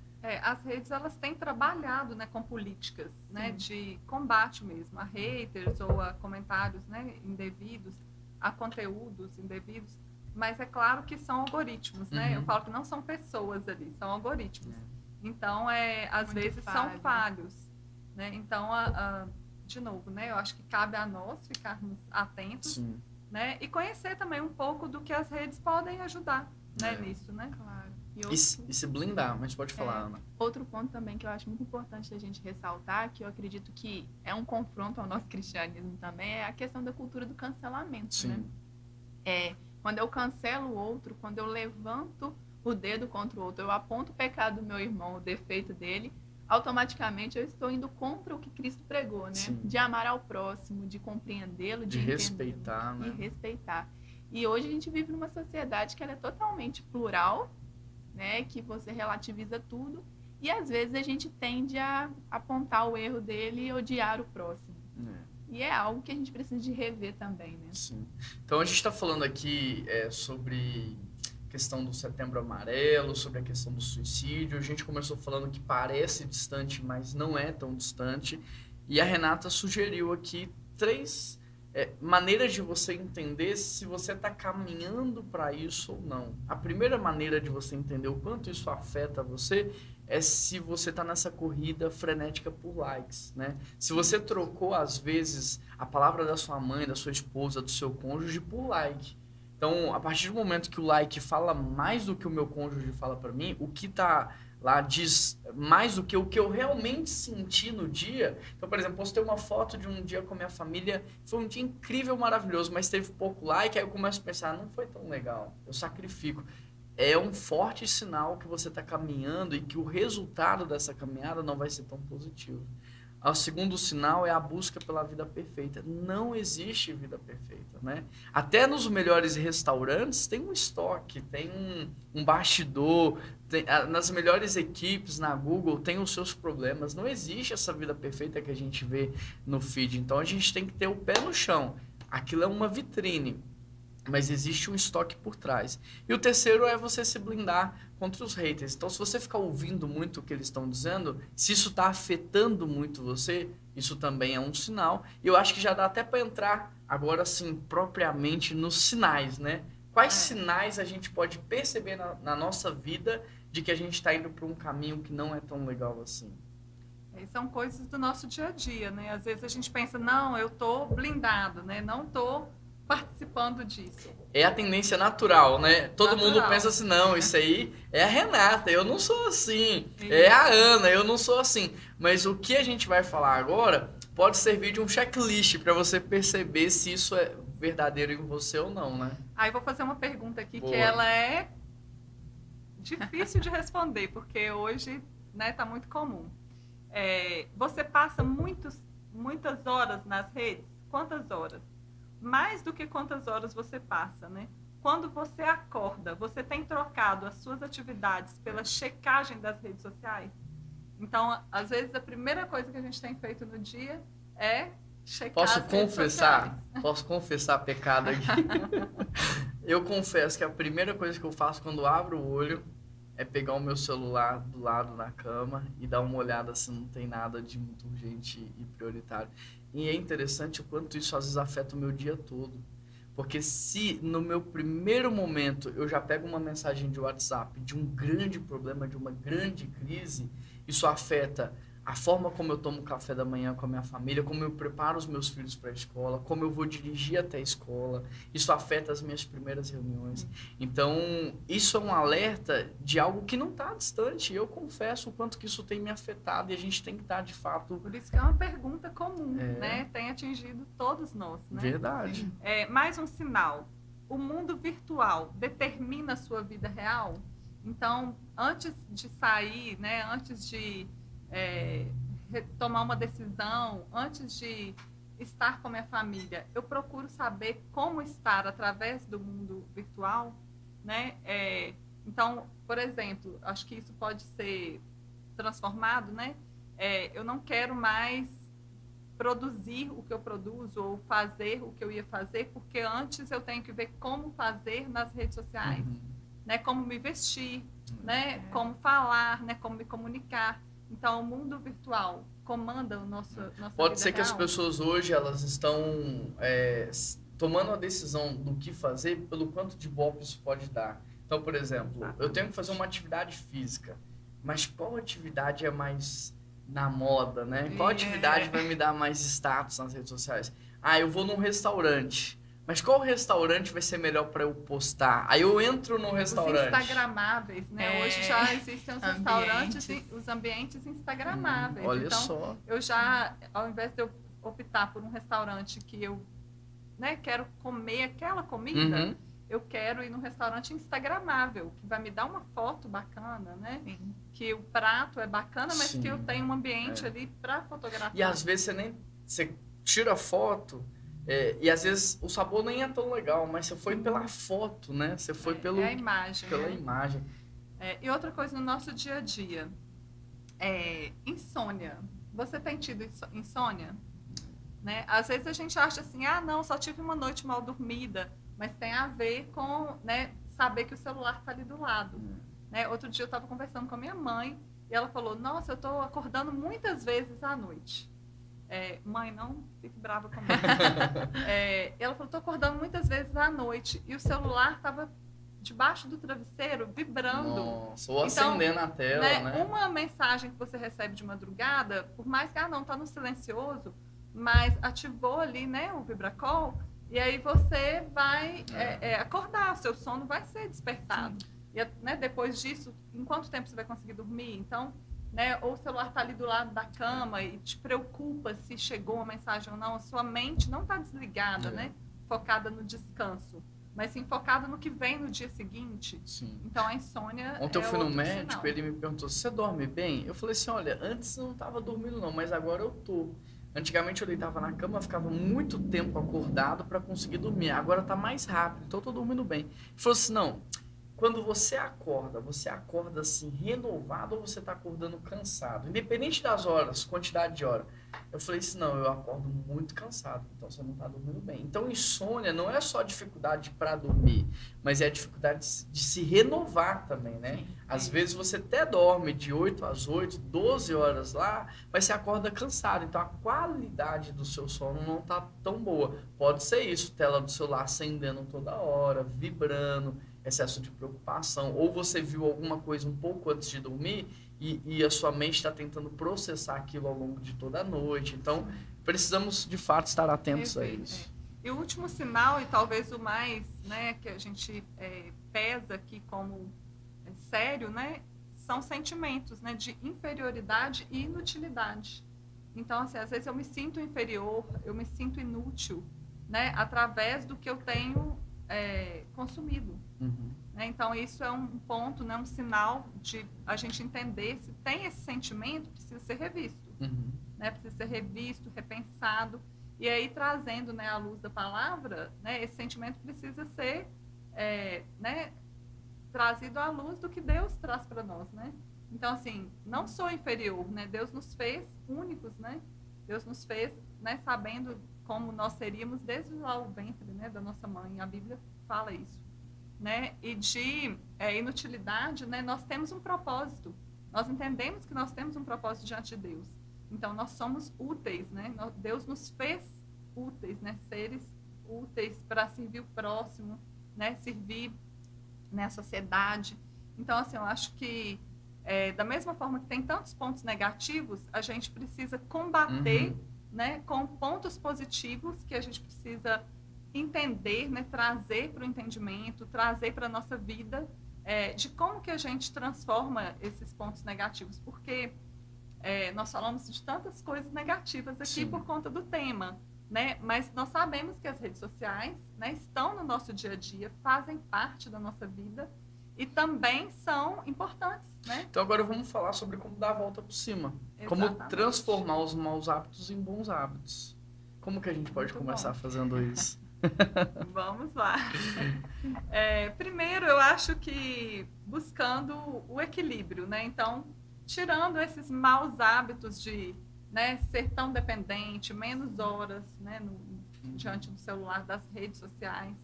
As redes, elas têm trabalhado, né, com políticas, né, de combate mesmo a haters ou a comentários, né, indevidos, a conteúdos indevidos. Mas é claro que são algoritmos, né? Eu falo que não são pessoas ali, são algoritmos. Então, às vezes são falhos, né? Então, de novo, né? Eu acho que cabe a nós ficarmos atentos, né? E conhecer também um pouco do que as redes podem ajudar, né? Nisso, né? Claro. E se blindar, mas pode falar, Ana. Outro ponto também que eu acho muito importante da gente ressaltar, que eu acredito que é um confronto ao nosso cristianismo também, é a questão da cultura do cancelamento, né? Quando eu cancelo o outro, quando eu levanto o dedo contra o outro, eu aponto o pecado do meu irmão, o defeito dele, automaticamente eu estou indo contra o que Cristo pregou, né? De amar ao próximo, de compreendê-lo, de respeitar, né? E respeitar. E hoje a gente vive numa sociedade que ela é totalmente plural, né? Que você relativiza tudo e às vezes a gente tende a apontar o erro dele e odiar o próximo. E é algo que a gente precisa de rever também, né? Sim. Então a gente está falando aqui sobre questão do Setembro Amarelo, sobre a questão do suicídio. A gente começou falando que parece distante, mas não é tão distante. E a Renata sugeriu aqui 3 maneiras de você entender se você está caminhando para isso ou não. A primeira maneira de você entender o quanto isso afeta você é se você está nessa corrida frenética por likes, né? Se você trocou, às vezes, a palavra da sua mãe, da sua esposa, do seu cônjuge por like. Então, a partir do momento que o like fala mais do que o meu cônjuge fala para mim, o que tá lá diz mais do que o que eu realmente senti no dia. Então, por exemplo, postei uma foto de um dia com a minha família, foi um dia incrível, maravilhoso, mas teve pouco like, aí eu começo a pensar, não foi tão legal, eu sacrifico. É um forte sinal que você está caminhando e que o resultado dessa caminhada não vai ser tão positivo. O segundo sinal é a busca pela vida perfeita. Não existe vida perfeita, né? Até nos melhores restaurantes tem um estoque, tem um bastidor, nas melhores equipes na Google tem os seus problemas. Não existe essa vida perfeita que a gente vê no feed. Então a gente tem que ter o pé no chão. Aquilo é uma vitrine, mas existe um estoque por trás. E o terceiro é você se blindar contra os haters. Então, se você ficar ouvindo muito o que eles estão dizendo, se isso está afetando muito você, isso também é um sinal. E eu acho que já dá até para entrar agora, sim, propriamente nos sinais, né? Quais sinais a gente pode perceber na nossa vida de que a gente está indo para um caminho que não é tão legal assim? São coisas do nosso dia a dia, né? Às vezes a gente pensa, não, eu tô blindado, né? Não tô participando disso. É a tendência natural, né? Todo mundo pensa assim, não, isso aí é a Renata, eu não sou assim. Isso. É a Ana, eu não sou assim. Mas o que a gente vai falar agora pode servir de um checklist para você perceber se isso é verdadeiro em você ou não, né? Aí vou fazer uma pergunta aqui que ela é difícil de responder, porque hoje, né, tá muito comum. Você passa muitas horas nas redes? Quantas horas? Mais do que quantas horas você passa, né? Quando você acorda, você tem trocado as suas atividades pela checagem das redes sociais? Então, às vezes, a primeira coisa que a gente tem feito no dia é checar as redes sociais. Posso confessar pecado aqui? Eu confesso que a primeira coisa que eu faço quando abro o olho é pegar o meu celular do lado da cama e dar uma olhada se não tem nada de muito urgente e prioritário. E é interessante o quanto isso às vezes afeta o meu dia todo. Porque se no meu primeiro momento eu já pego uma mensagem de WhatsApp de um grande problema, de uma grande crise, isso afeta a forma como eu tomo café da manhã com a minha família, como eu preparo os meus filhos para a escola, como eu vou dirigir até a escola, isso afeta as minhas primeiras reuniões. Então, isso é um alerta de algo que não está distante. Eu confesso o quanto que isso tem me afetado e a gente tem que estar, de fato... Por isso que é uma pergunta comum, né? Tem atingido todos nós, né? Verdade. Mais um sinal. O mundo virtual determina a sua vida real? Então, antes de sair, né? Antes de tomar uma decisão, antes de estar com a minha família, eu procuro saber como estar através do mundo virtual, né? Então, por exemplo, acho que isso pode ser transformado, né? Eu não quero mais produzir o que eu produzo ou fazer o que eu ia fazer, porque antes eu tenho que ver como fazer nas redes sociais, né? Como me vestir, né? Como falar, né? Como me comunicar. Então, o mundo virtual comanda o nossa Pode vida ser que real? as pessoas hoje elas estão tomando a decisão do que fazer pelo quanto de golpe isso pode dar. Então, por exemplo, eu tenho que fazer uma atividade física, mas qual atividade é mais na moda, né? Qual atividade vai me dar mais status nas redes sociais? Eu vou num restaurante. Mas qual restaurante vai ser melhor para eu postar? Aí eu entro no restaurante. Os instagramáveis, né? Hoje já existem os restaurantes e os ambientes instagramáveis. Olha então, só. Eu já, ao invés de eu optar por um restaurante que eu, né, quero comer aquela comida, eu quero ir num restaurante instagramável, que vai me dar uma foto bacana, né? Sim. Que o prato é bacana, mas que eu tenho um ambiente ali para fotografar. E às vezes você tira a foto... e às vezes o sabor nem é tão legal, mas você foi pela foto, né? Você foi a imagem. pela imagem. E outra coisa no nosso dia a dia, insônia. Você tem tido insônia? Né? Às vezes a gente acha assim, não, só tive uma noite mal dormida, mas tem a ver com, né, saber que o celular está ali do lado. Né? Outro dia eu estava conversando com a minha mãe e ela falou, nossa, eu estou acordando muitas vezes à noite. Mãe, não fique brava comigo. Ela falou, estou acordando muitas vezes à noite e o celular estava debaixo do travesseiro, vibrando. Nossa, ou acendendo a tela, né? Uma mensagem que você recebe de madrugada, por mais que não está no silencioso, mas ativou ali, né, o vibracol, e aí você vai acordar, o seu sono vai ser despertado. E, né, depois disso, em quanto tempo você vai conseguir dormir? Então, né, ou o celular está ali do lado da cama e te preocupa se chegou uma mensagem ou não, a sua mente não está desligada, né, focada no descanso, mas sim focada no que vem no dia seguinte. Sim. Então, a insônia Ontem eu fui no médico, sinal. ele me perguntou, você dorme bem? Eu falei assim, olha, antes eu não estava dormindo não, mas agora eu tô. Antigamente eu deitava na cama, ficava muito tempo acordado para conseguir dormir. Agora tá mais rápido, então eu tô dormindo bem. Ele falou assim, não, quando você acorda assim renovado ou você tá acordando cansado? Independente das horas, quantidade de hora. Eu falei assim, não, eu acordo muito cansado, então você não tá dormindo bem. Então insônia não é só dificuldade para dormir, mas é a dificuldade de se renovar também, né? Sim. Às vezes você até dorme de 8 às 8, 12 horas lá, mas você acorda cansado. Então a qualidade do seu sono não tá tão boa. Pode ser isso, tela do celular acendendo toda hora, vibrando, excesso de preocupação. Ou você viu alguma coisa um pouco antes de dormir e a sua mente está tentando processar aquilo ao longo de toda a noite. Então precisamos de fato estar atentos a isso. E o último sinal, e talvez o mais, né, que a gente pesa aqui como sério, né, são sentimentos, né, de inferioridade e inutilidade. Então, assim, às vezes eu me sinto inferior, eu me sinto inútil, né, através do que eu tenho consumido. Né? Então, isso é um ponto, né, um sinal de a gente entender se tem esse sentimento, precisa ser revisto. Né, precisa ser revisto, repensado. E aí, trazendo, né, à luz da palavra, né, esse sentimento precisa ser né, trazido à luz do que Deus traz para nós, né? Então, assim, não sou inferior, né? Deus nos fez únicos, né? Deus nos fez, né, sabendo como nós seríamos desde lá o ventre, né, da nossa mãe. A Bíblia fala isso, né? E de inutilidade, né, nós temos um propósito. Nós entendemos que nós temos um propósito diante de Deus. Então, nós somos úteis, né? Deus nos fez úteis, né? Seres úteis para servir o próximo, né? Servir, né, a sociedade. Então, assim, eu acho que da mesma forma que tem tantos pontos negativos, a gente precisa combater, né, com pontos positivos que a gente precisa entender, né, trazer para o entendimento, trazer para a nossa vida, de como que a gente transforma esses pontos negativos. Porque nós falamos de tantas coisas negativas aqui Sim. por conta do tema, né? Mas nós sabemos que as redes sociais, né, estão no nosso dia a dia, fazem parte da nossa vida e também são importantes, né? Então agora vamos falar sobre como dar a volta por cima. Exatamente. Como transformar os maus hábitos em bons hábitos. Como que a gente pode começar fazendo isso? Vamos lá. Primeiro, eu acho que buscando o equilíbrio, né? Então, tirando esses maus hábitos de, né, ser tão dependente, menos horas, né, diante do celular, das redes sociais,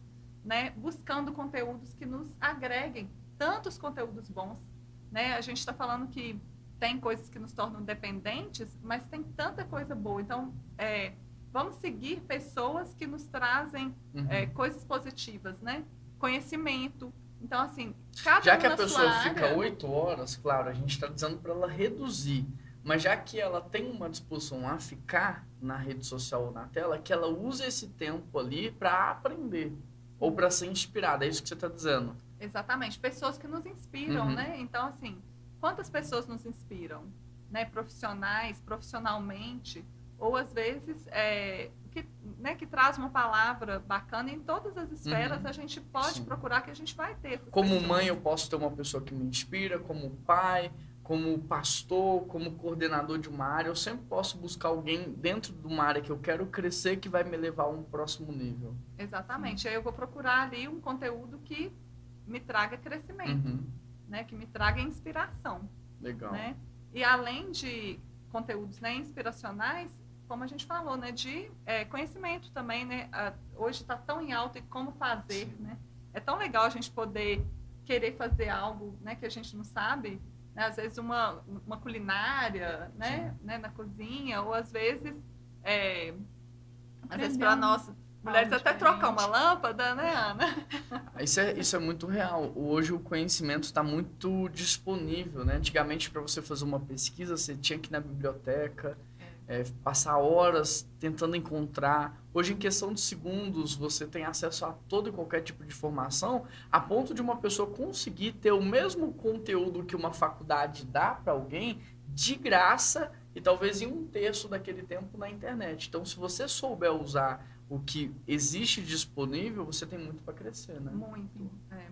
né? Buscando conteúdos que nos agreguem, tantos conteúdos bons, né? A gente está falando que tem coisas que nos tornam dependentes, mas tem tanta coisa boa. Então, vamos seguir pessoas que nos trazem coisas positivas, né? Conhecimento. Então, assim, cada Já que a pessoa fica 8 horas, claro, a gente está dizendo para ela reduzir. Mas já que ela tem uma disposição a ficar na rede social ou na tela, que ela use esse tempo ali para aprender ou para ser inspirada. É isso que você está dizendo. Exatamente. Pessoas que nos inspiram, né? Então, assim, quantas pessoas nos inspiram? Né? Profissionalmente, ou às vezes que traz uma palavra bacana. Em todas as esferas a gente pode Sim. procurar, que a gente vai ter. Como pessoas. Mãe, eu posso ter uma pessoa que me inspira, como pai, como pastor, como coordenador de uma área. Eu sempre posso buscar alguém dentro de uma área que eu quero crescer, que vai me levar a um próximo nível. Exatamente. Aí eu vou procurar ali um conteúdo que me traga crescimento, né? Que me traga inspiração. Legal. Né? E além de conteúdos, né, inspiracionais, como a gente falou, né, de conhecimento também, né? Hoje está tão em alta e como fazer, Sim. né? É tão legal a gente poder querer fazer algo, né, que a gente não sabe, né? Às vezes uma culinária, né, na cozinha, ou às vezes para nós mulheres até trocar uma lâmpada, né, Ana? Isso é muito real. Hoje o conhecimento está muito disponível, né? Antigamente, para você fazer uma pesquisa, você tinha que ir na biblioteca, passar horas tentando encontrar. Hoje, em questão de segundos, você tem acesso a todo e qualquer tipo de informação, a ponto de uma pessoa conseguir ter o mesmo conteúdo que uma faculdade dá para alguém, de graça, e talvez em 1/3 daquele tempo na internet. Então, se você souber usar o que existe disponível, você tem muito para crescer, né?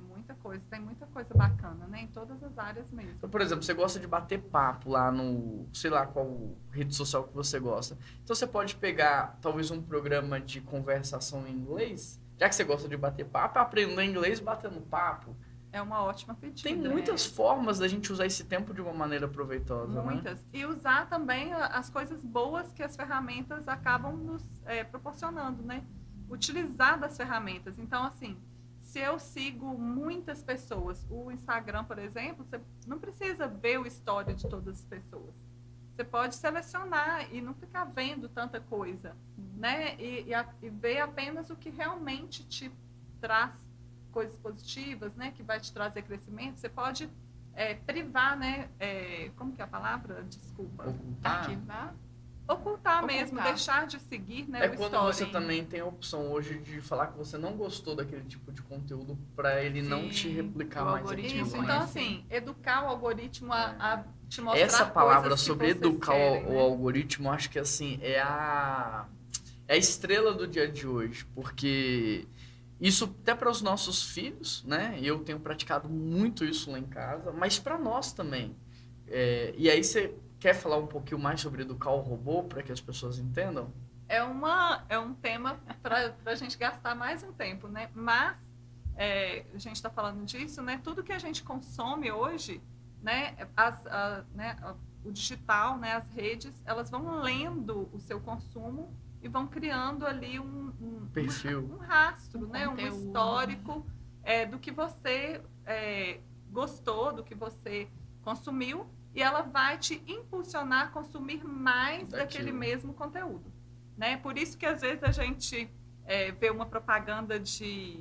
Muita coisa. Tem muita coisa bacana, né? Em todas as áreas mesmo. Então, por exemplo, você gosta de bater papo lá no, sei lá, qual rede social que você gosta. Então, você pode pegar, talvez, um programa de conversação em inglês, já que você gosta de bater papo, aprender inglês batendo papo. É uma ótima pedida. Tem muitas formas da gente usar esse tempo de uma maneira proveitosa, Muitas. Né? E usar também as coisas boas que as ferramentas acabam nos proporcionando, né? Utilizar das ferramentas. Então, assim, se eu sigo muitas pessoas, o Instagram, por exemplo, você não precisa ver o histórico de todas as pessoas. Você pode selecionar e não ficar vendo tanta coisa, né? E ver apenas o que realmente te traz coisas positivas, né, que vai te trazer crescimento. Você pode privar, né, como que é a palavra? Desculpa. Ocultar mesmo, deixar de seguir, né, o quando story. Você também tem a opção hoje de falar que você não gostou daquele tipo de conteúdo para ele não te replicar mais aquilo. Isso, então assim, educar o algoritmo a te mostrar essa palavra coisas sobre que educar querem, o né? algoritmo, acho que assim, é a estrela do dia de hoje, porque isso até para os nossos filhos, né? Eu tenho praticado muito isso lá em casa, mas para nós também. E aí você quer falar um pouquinho mais sobre educar o robô para que as pessoas entendam? É um tema para a gente gastar mais um tempo, né? Mas a gente está falando disso, né? Tudo que a gente consome hoje, né? O digital, né? As redes, elas vão lendo o seu consumo e vão criando ali um perfil, um rastro, né? Um histórico do que você gostou, do que você consumiu, e ela vai te impulsionar a consumir mais daquele mesmo conteúdo, né? Por isso que às vezes a gente vê uma propaganda de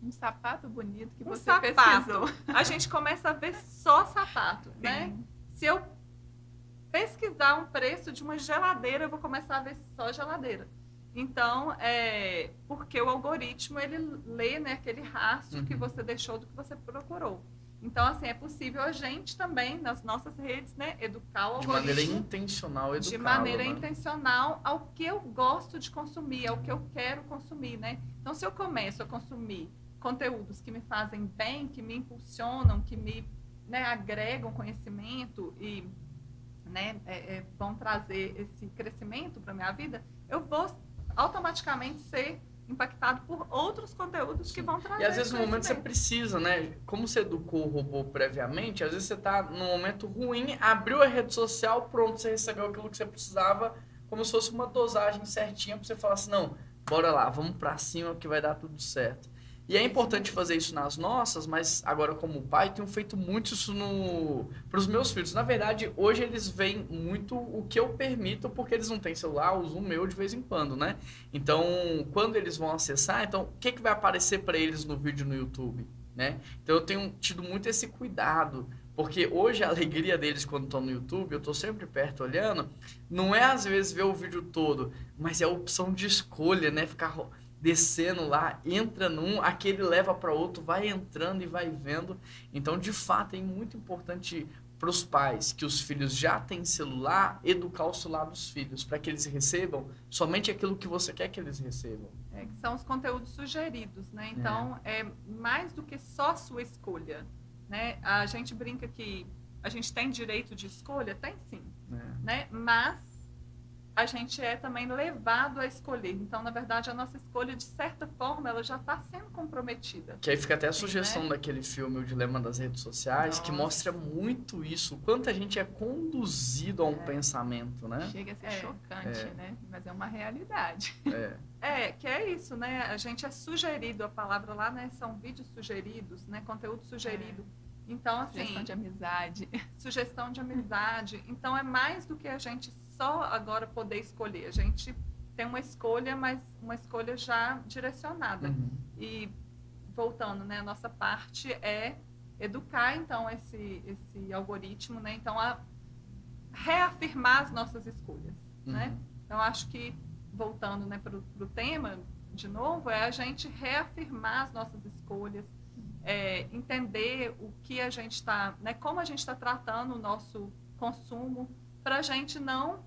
Um sapato bonito que Um você sapato. pesquisou. A gente começa a ver só sapato, né? Se eu pesquisar um preço de uma geladeira, eu vou começar a ver só geladeira. Então, porque o algoritmo, ele lê, né, aquele rastro que você deixou do que você procurou. Então, assim, é possível a gente também, nas nossas redes, né, educar o algoritmo. De maneira intencional, educá-lo. De maneira né? intencional ao que eu gosto de consumir, ao que eu quero consumir, né? Então, se eu começo a consumir conteúdos que me fazem bem, que me impulsionam, que me, né, agregam conhecimento e, né, vão trazer esse crescimento para minha vida, eu vou automaticamente ser impactado por outros conteúdos que vão trazer. E às vezes no momento você precisa, né? Como você educou o robô previamente, às vezes você tá num momento ruim, abriu a rede social, pronto, você recebeu aquilo que você precisava, como se fosse uma dosagem certinha para você falar assim, não, bora lá, vamos para cima que vai dar tudo certo. E é importante fazer isso nas nossas, mas agora como pai, tenho feito muito isso para os meus filhos. Na verdade, hoje eles veem muito o que eu permito, porque eles não têm celular, usam o meu de vez em quando, né? Então, quando eles vão acessar, então, o que vai aparecer para eles no vídeo no YouTube, né? Então, eu tenho tido muito esse cuidado, porque hoje a alegria deles quando estão no YouTube, eu estou sempre perto olhando, não é às vezes ver o vídeo todo, mas é a opção de escolha, né? Ficar descendo lá, entra num, aquele leva para outro, vai entrando e vai vendo. Então, de fato, é muito importante para os pais que os filhos já têm celular, educar o celular dos filhos, para que eles recebam somente aquilo que você quer que eles recebam. Que são os conteúdos sugeridos, né? Então, é mais do que só a sua escolha, né? A gente brinca que a gente tem direito de escolha? Tem sim, né? Mas a gente é também levado a escolher. Então, na verdade, a nossa escolha, de certa forma, ela já está sendo comprometida. Que aí fica até a sugestão daquele filme, O Dilema das Redes Sociais, que mostra muito isso, o quanto a gente é conduzido a um pensamento, né? Chega a ser chocante, né? Mas é uma realidade. Que é isso, né? A gente é sugerido, a palavra lá, né? São vídeos sugeridos, né? Conteúdo sugerido. Então, assim... Sugestão de amizade. Sugestão de amizade. Então, é mais do que a gente só agora poder escolher. A gente tem uma escolha, mas uma escolha já direcionada. E, voltando, né? A nossa parte é educar, então, esse algoritmo, né? Então, a reafirmar as nossas escolhas, né? Então, acho que, voltando, né, para o tema, de novo, é a gente reafirmar as nossas escolhas, entender o que a gente está, né, como a gente está tratando o nosso consumo, para a gente não,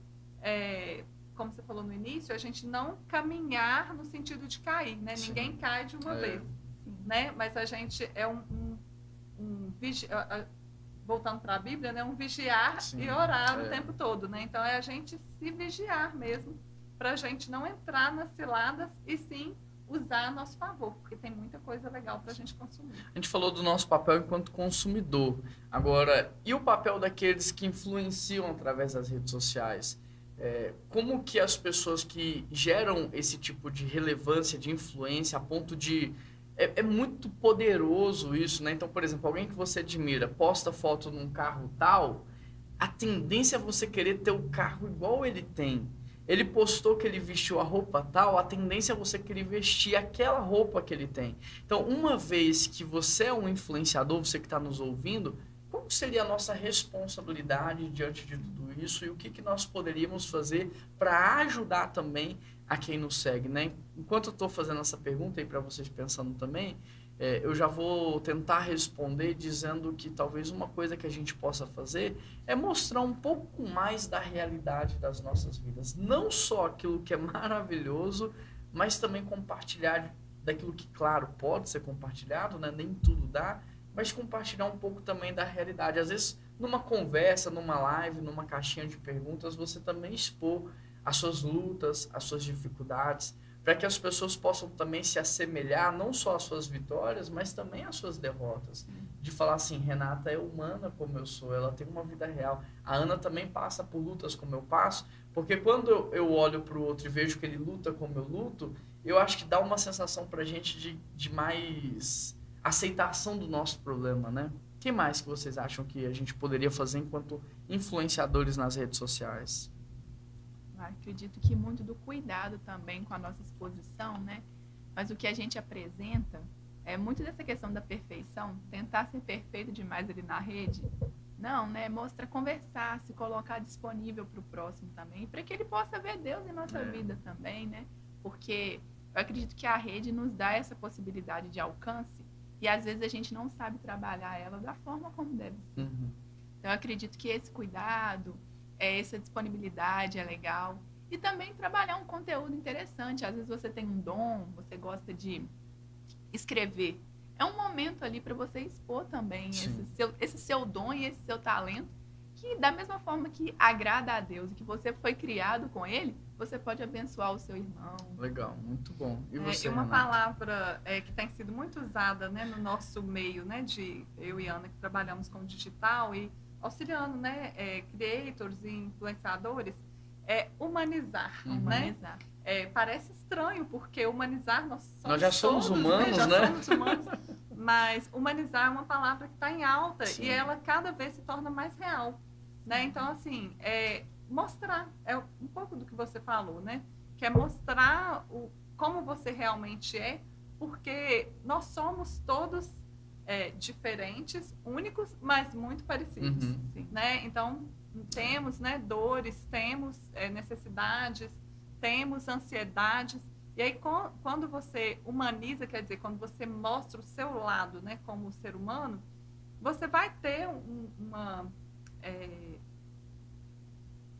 como você falou no início, a gente não caminhar no sentido de cair, né? Sim. Ninguém cai de uma vez, né? Mas a gente é voltando para a Bíblia, né? Um vigiar e orar o tempo todo, né? Então é a gente se vigiar mesmo, para a gente não entrar nas ciladas e sim usar a nosso favor, porque tem muita coisa legal para a gente consumir. A gente falou do nosso papel enquanto consumidor. Agora, e o papel daqueles que influenciam através das redes sociais? Como que as pessoas que geram esse tipo de relevância, de influência, a ponto de... É muito poderoso isso, né? Então, por exemplo, alguém que você admira posta foto num carro tal, a tendência é você querer ter o carro igual ele tem. Ele postou que ele vestiu a roupa tal, a tendência é você querer vestir aquela roupa que ele tem. Então, uma vez que você é um influenciador, você que está nos ouvindo, qual seria a nossa responsabilidade diante de tudo isso e o que nós poderíamos fazer para ajudar também a quem nos segue, né? Enquanto eu estou fazendo essa pergunta aí para vocês pensando também, eu já vou tentar responder dizendo que talvez uma coisa que a gente possa fazer é mostrar um pouco mais da realidade das nossas vidas. Não só aquilo que é maravilhoso, mas também compartilhar daquilo que, claro, pode ser compartilhado, né? Nem tudo dá, mas compartilhar um pouco também da realidade. Às vezes, numa conversa, numa live, numa caixinha de perguntas, você também expor as suas lutas, as suas dificuldades, para que as pessoas possam também se assemelhar não só às suas vitórias, mas também às suas derrotas. De falar assim, Renata é humana como eu sou, ela tem uma vida real. A Ana também passa por lutas como eu passo, porque quando eu olho para o outro e vejo que ele luta como eu luto, eu acho que dá uma sensação para a gente de mais aceitação do nosso problema, né? O que mais que vocês acham que a gente poderia fazer enquanto influenciadores nas redes sociais? Acredito que muito do cuidado também com a nossa exposição, né? Mas o que a gente apresenta é muito dessa questão da perfeição, tentar ser perfeito demais ali na rede. Não, né? Mostra conversar, se colocar disponível para o próximo também, para que ele possa ver Deus em nossa vida também, né? Porque eu acredito que a rede nos dá essa possibilidade de alcance e às vezes a gente não sabe trabalhar ela da forma como deve ser. Então eu acredito que esse cuidado, essa disponibilidade é legal. E também trabalhar um conteúdo interessante. Às vezes você tem um dom, você gosta de escrever. É um momento ali para você expor também esse seu dom e esse seu talento, que da mesma forma que agrada a Deus e que você foi criado com ele, você pode abençoar o seu irmão. Legal, muito bom. E você, e uma Renata? palavra que tem sido muito usada, né, no nosso meio, né, de eu e Ana, que trabalhamos com digital e auxiliando, né, creators e influenciadores, é humanizar. Humanizar. Parece estranho, porque humanizar, nós já somos todos, humanos, já né? somos humanos, mas humanizar é uma palavra que está em alta. Sim. E ela cada vez se torna mais real, né? Então, assim, mostrar, um pouco do que você falou, né? Que é mostrar como você realmente é, porque nós somos todos diferentes, únicos, mas muito parecidos, né? Então, temos, né, dores, temos necessidades, temos ansiedades. E aí, quando você humaniza, quer dizer, quando você mostra o seu lado, né, como ser humano, você vai ter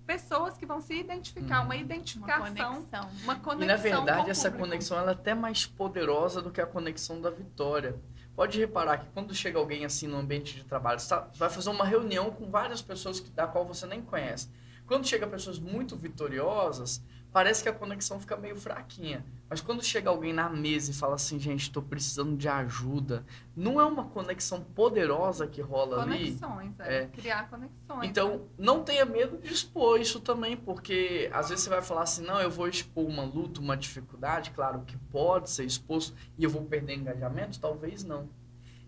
pessoas que vão se identificar, uma identificação, uma conexão. E, na verdade, com o essa público. conexão ela é até mais poderosa do que a conexão da vitória. Pode reparar que quando chega alguém assim no ambiente de trabalho, você vai fazer uma reunião com várias pessoas da qual você nem conhece. Quando chega pessoas muito vitoriosas, parece que a conexão fica meio fraquinha. Mas quando chega alguém na mesa e fala assim, gente, estou precisando de ajuda, não é uma conexão poderosa que rola ali? Conexões, criar conexões. Então, não tenha medo de expor isso também, porque às vezes você vai falar assim, não, eu vou expor uma luta, uma dificuldade, claro que pode ser exposto e eu vou perder engajamento, talvez não.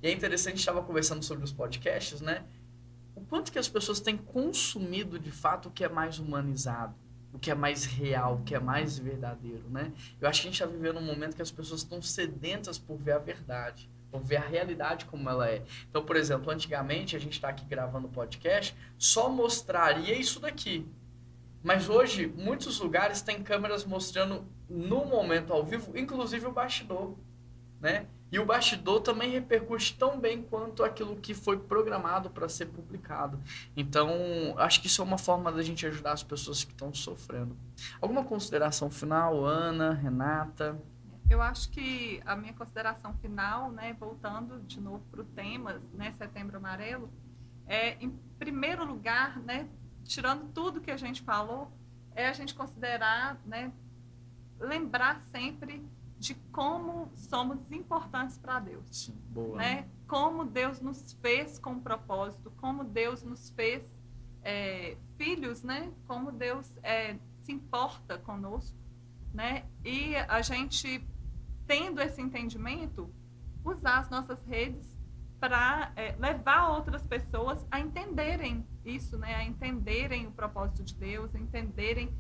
E é interessante, a gente estava conversando sobre os podcasts, né? O quanto que as pessoas têm consumido de fato o que é mais humanizado, o que é mais real, o que é mais verdadeiro, né? Eu acho que a gente está vivendo um momento que as pessoas estão sedentas por ver a verdade, por ver a realidade como ela é. Então, por exemplo, antigamente a gente está aqui gravando podcast, só mostraria isso daqui. Mas hoje, muitos lugares têm câmeras mostrando no momento ao vivo, inclusive o bastidor, né? E o bastidor também repercute tão bem quanto aquilo que foi programado para ser publicado. Então, acho que isso é uma forma da gente ajudar as pessoas que estão sofrendo. Alguma consideração final, Ana, Renata? Eu acho que a minha consideração final, né, voltando de novo para o tema, né, Setembro Amarelo, em primeiro lugar, né, tirando tudo que a gente falou, a gente considerar, né, lembrar sempre de como somos importantes para Deus. Sim, boa. Né? Como Deus nos fez com propósito, como Deus nos fez filhos, né? Como Deus se importa conosco, né? E a gente, tendo esse entendimento, usar as nossas redes para levar outras pessoas a entenderem isso, né? A entenderem o propósito de Deus, a entenderem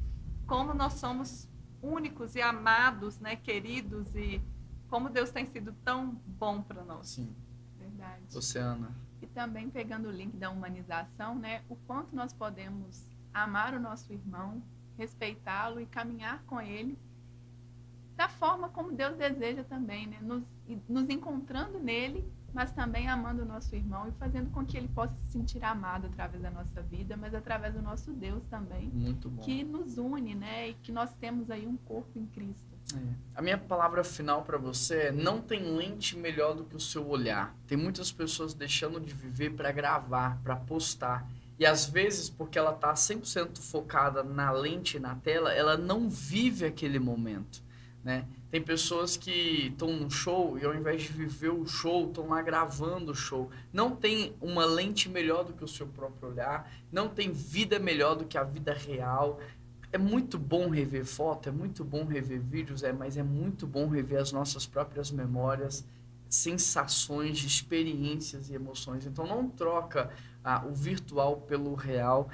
como nós somos únicos e amados, né, queridos, e como Deus tem sido tão bom para nós. Sim. Verdade. Você, Ana. E também pegando o link da humanização, né, o quanto nós podemos amar o nosso irmão, respeitá-lo e caminhar com ele da forma como Deus deseja também, né, nos encontrando nele, mas também amando o nosso irmão e fazendo com que ele possa se sentir amado através da nossa vida, mas através do nosso Deus também. Muito bom. Que nos une, né? E que nós temos aí um corpo em Cristo. A minha palavra final para você é: não tem lente melhor do que o seu olhar. Tem muitas pessoas deixando de viver para gravar, para postar. E às vezes, porque ela está 100% focada na lente e na tela, ela não vive aquele momento, né? Tem pessoas que estão num show e ao invés de viver o show, estão lá gravando o show. Não tem uma lente melhor do que o seu próprio olhar, não tem vida melhor do que a vida real. É muito bom rever foto, é muito bom rever vídeos, mas é muito bom rever as nossas próprias memórias, sensações, experiências e emoções. Então não troca o virtual pelo real,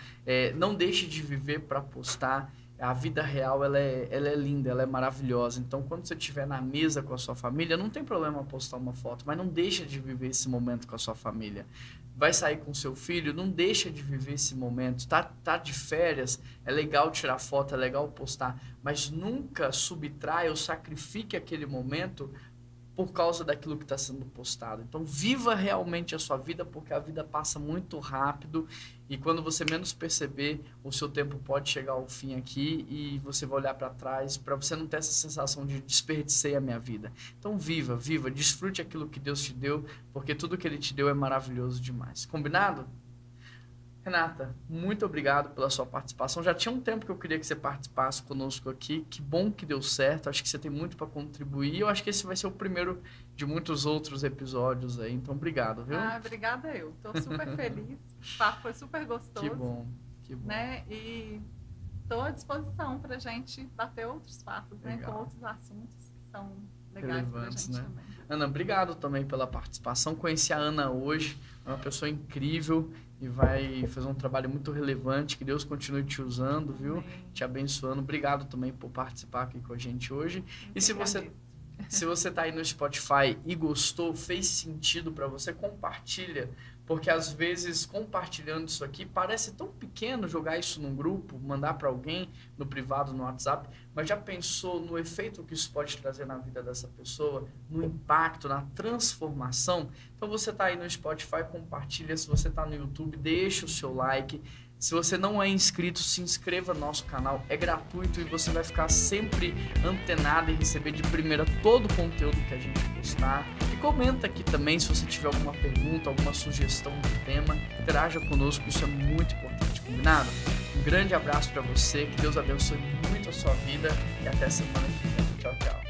não deixe de viver para postar. a vida real, ela é linda, ela é maravilhosa. Então, quando você estiver na mesa com a sua família, não tem problema postar uma foto, mas não deixa de viver esse momento com a sua família. Vai sair com seu filho, não deixa de viver esse momento. Tá de férias, é legal tirar foto, é legal postar, mas nunca subtrai ou sacrifique aquele momento por causa daquilo que está sendo postado. Então, viva realmente a sua vida, porque a vida passa muito rápido e quando você menos perceber, o seu tempo pode chegar ao fim aqui e você vai olhar para trás para você não ter essa sensação de desperdicei a minha vida. Então, viva, desfrute aquilo que Deus te deu, porque tudo que Ele te deu é maravilhoso demais. Combinado? Renata, muito obrigado pela sua participação. Já tinha um tempo que eu queria que você participasse conosco aqui. Que bom que deu certo. Acho que você tem muito para contribuir. Eu acho que esse vai ser o primeiro de muitos outros episódios aí. Então, obrigado, viu? Obrigada eu. Estou super feliz. O papo foi super gostoso. Que bom. Né? E estou à disposição para a gente bater outros papos, né? Com outros assuntos que são legais para a gente, né? Também. Ana, obrigado também pela participação. Conheci a Ana hoje. É uma pessoa incrível e vai fazer um trabalho muito relevante. Que Deus continue te usando, viu? Amém. Te abençoando. Obrigado também por participar aqui com a gente hoje. E se você tá aí no Spotify e gostou, fez sentido para você, compartilha. Porque às vezes compartilhando isso aqui parece tão pequeno jogar isso num grupo, mandar para alguém no privado, no WhatsApp, mas já pensou no efeito que isso pode trazer na vida dessa pessoa, no impacto, na transformação? Então você tá aí no Spotify, compartilha. Se você tá no YouTube, deixa o seu like. Se você não é inscrito, se inscreva no nosso canal, é gratuito e você vai ficar sempre antenado e receber de primeira todo o conteúdo que a gente postar. E comenta aqui também se você tiver alguma pergunta, alguma sugestão de tema, interaja conosco, isso é muito importante, combinado? Um grande abraço para você, que Deus abençoe muito a sua vida e até semana que vem. Tchau, tchau.